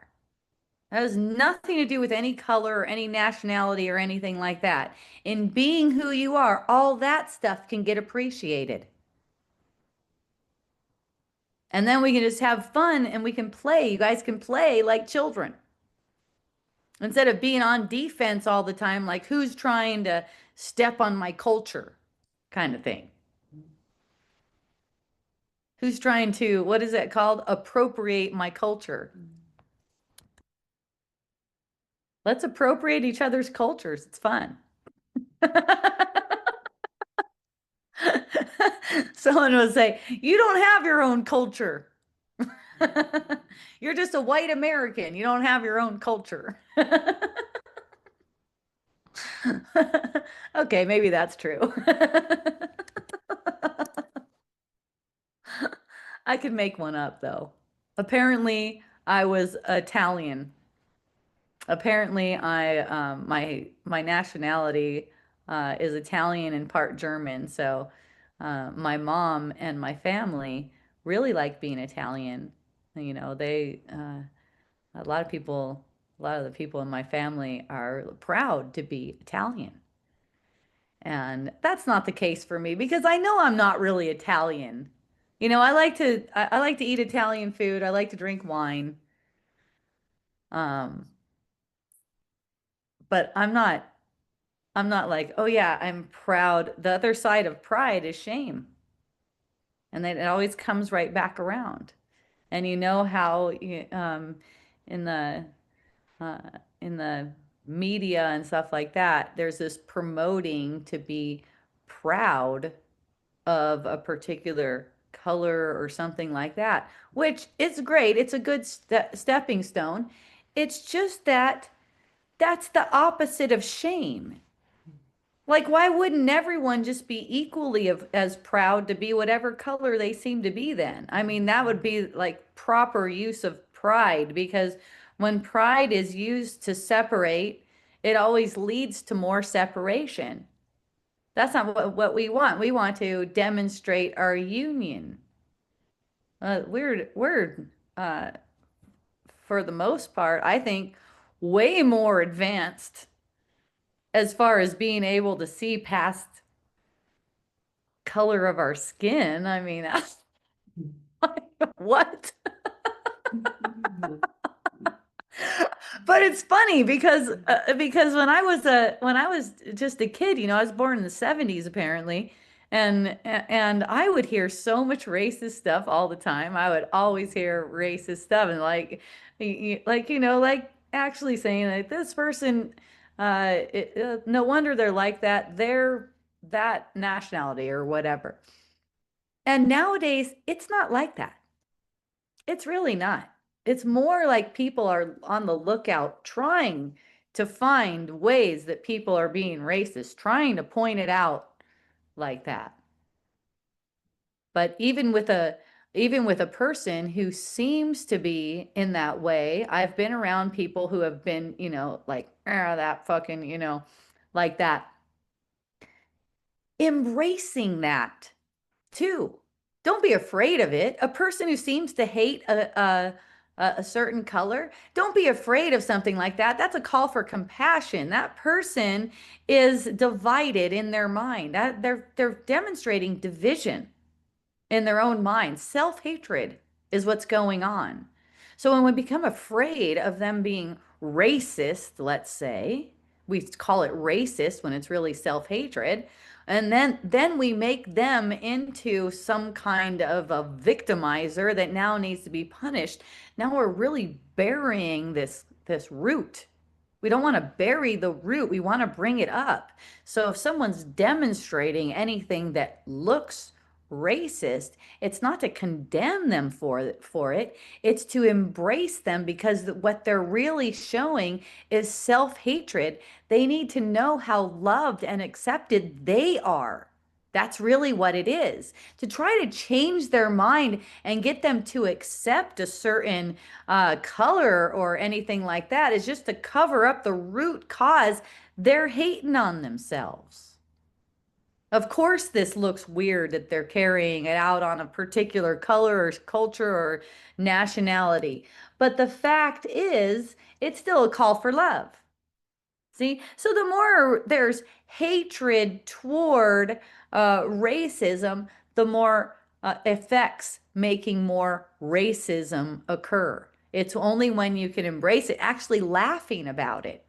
That has nothing to do with any color or any nationality or anything like that. In being who you are, all that stuff can get appreciated. And then we can just have fun and we can play. You guys can play like children. Instead of being on defense all the time, like who's trying to step on my culture kind of thing. Who's trying to, what is it called? Appropriate my culture. Let's appropriate each other's cultures. It's fun. Someone would say, you don't have your own culture. You're just a white American. You don't have your own culture. Okay, maybe that's true. I could make one up though. Apparently, I was Italian. Apparently, my nationality is Italian and part German. So, my mom and my family really like being Italian. A lot of people, a lot of the people in my family are proud to be Italian. And that's not the case for me because I know I'm not really Italian. You know, I like to eat Italian food. I like to drink wine. Um, but I'm not like, oh yeah, I'm proud. The other side of pride is shame. And then it always comes right back around. And you know how in the uh, in the media and stuff like that, there's this promoting to be proud of a particular color or something like that, which is great. It's a good stepping stone. It's just that that's the opposite of shame. Like, why wouldn't everyone just be equally as proud to be whatever color they seem to be then? I mean, that would be like proper use of pride because when pride is used to separate, it always leads to more separation. That's not what we want. We want to demonstrate our union. We're for the most part, I think, way more advanced as far as being able to see past color of our skin. I mean, what? But it's funny because when I was just a kid, you know, I was born in the 70s apparently, and I would hear so much racist stuff all the time. I would always hear racist stuff and like you know, like actually saying like this person no wonder they're like that. They're that nationality or whatever. And nowadays, it's not like that. It's really not. It's more like people are on the lookout trying to find ways that people are being racist, trying to point it out like that. But even with a person who seems to be in that way, I've been around people who have been, you know, like, that fucking, you know, like that, embracing that too. Don't be afraid of it. A person who seems to hate a certain color, don't be afraid of something like that. That's a call for compassion. That person is divided in their mind. That they're demonstrating division in their own mind. Self-hatred is what's going on. So when we become afraid of them being racist, let's say, we call it racist when it's really self-hatred, and then we make them into some kind of a victimizer that now needs to be punished. Now we're really burying this root. We don't want to bury the root. We want to bring it up. So if someone's demonstrating anything that looks racist, it's not to condemn them for it. It's to embrace them because what they're really showing is self-hatred. They need to know how loved and accepted they are. That's really what it is. To try to change their mind and get them to accept a certain color or anything like that is just to cover up the root cause. They're hating on themselves. Of course, this looks weird that they're carrying it out on a particular color or culture or nationality. But the fact is, it's still a call for love. See? So the more there's hatred toward racism, the more effects making more racism occur. It's only when you can embrace it, actually laughing about it,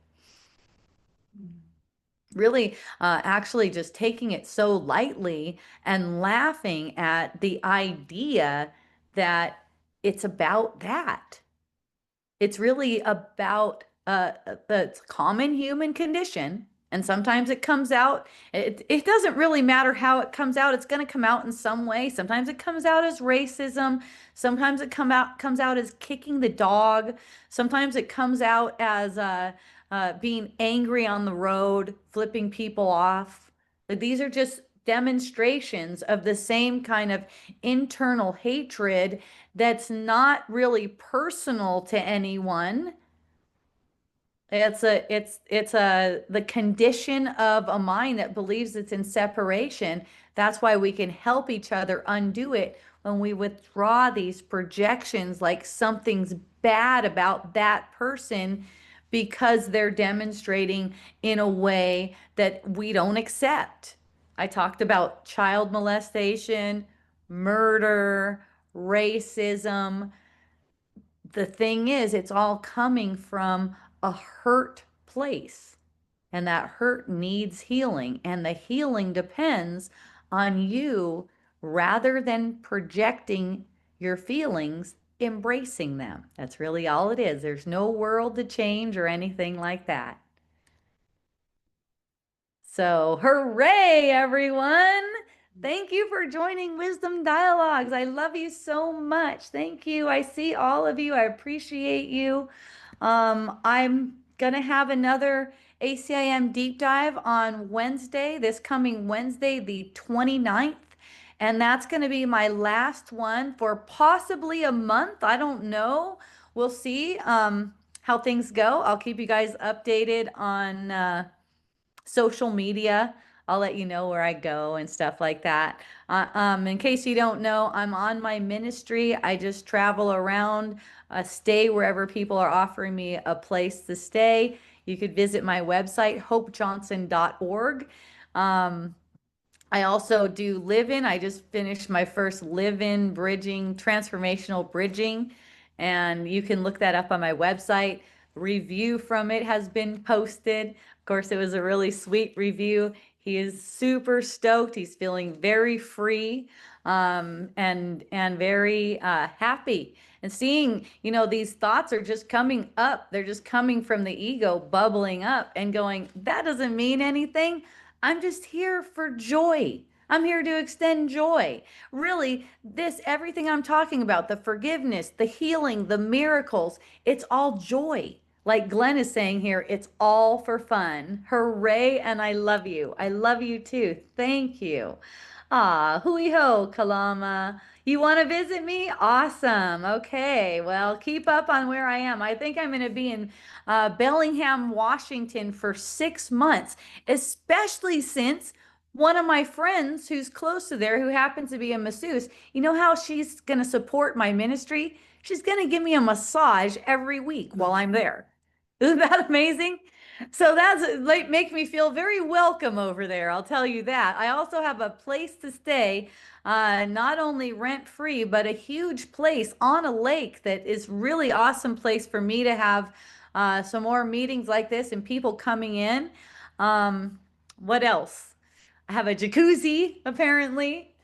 really actually just taking it so lightly and laughing at the idea that it's about that. It's really about the common human condition. And sometimes it comes out, it doesn't really matter how it comes out. It's going to come out in some way. Sometimes it comes out as racism. Sometimes it comes out as kicking the dog. Sometimes it comes out as being angry on the road, flipping people off. These are just demonstrations of the same kind of internal hatred that's not really personal to anyone. It's the condition of a mind that believes it's in separation. That's why we can help each other undo it when we withdraw these projections like something's bad about that person because they're demonstrating in a way that we don't accept. I talked about child molestation, murder, racism. The thing is, it's all coming from a hurt place. And that hurt needs healing. And the healing depends on you rather than projecting your feelings, embracing them. That's really all it is. There's no world to change or anything like that. So, hooray, everyone! Thank you for joining Wisdom Dialogues. I love you so much. Thank you. I see all of you. I appreciate you. I'm going to have another ACIM deep dive on Wednesday, this coming Wednesday, the 29th. And that's going to be my last one for possibly a month. I don't know. We'll see how things go. I'll keep you guys updated on social media. I'll let you know where I go and stuff like that. In case you don't know, I'm on my ministry. I just travel around, stay wherever people are offering me a place to stay. You could visit my website, hopejohnson.org. I also do live-in. I just finished my first live-in bridging, transformational bridging, and you can look that up on my website. Review from it has been posted. Of course, it was a really sweet review. He is super stoked. He's feeling very free, and very happy. And seeing, these thoughts are just coming up. They're just coming from the ego, bubbling up and going, that doesn't mean anything. I'm just here for joy. I'm here to extend joy. Really, everything I'm talking about, the forgiveness, the healing, the miracles, it's all joy. Like Glenn is saying here, it's all for fun. Hooray, and I love you. I love you too. Thank you. Ah, hui ho, Kalama. You want to visit me? Awesome. Okay, well, keep up on where I am. I think I'm going to be in Bellingham, Washington for 6 months, especially since one of my friends who's close to there, who happens to be a masseuse, you know how she's going to support my ministry? She's going to give me a massage every week while I'm there. Isn't that amazing? So that's like make me feel very welcome over there. I'll tell you that. I also have a place to stay, not only rent free, but a huge place on a lake that is really awesome place for me to have some more meetings like this and people coming in. What else? I have a jacuzzi apparently.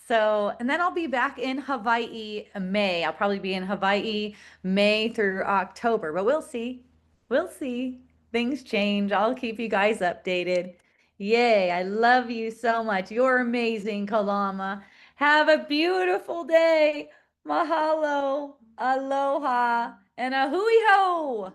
So, and then I'll be back in Hawaii May. I'll probably be in Hawaii May through October, but we'll see. We'll see. Things change. I'll keep you guys updated. Yay, I love you so much. You're amazing, Kalama. Have a beautiful day. Mahalo, aloha, and a hui ho.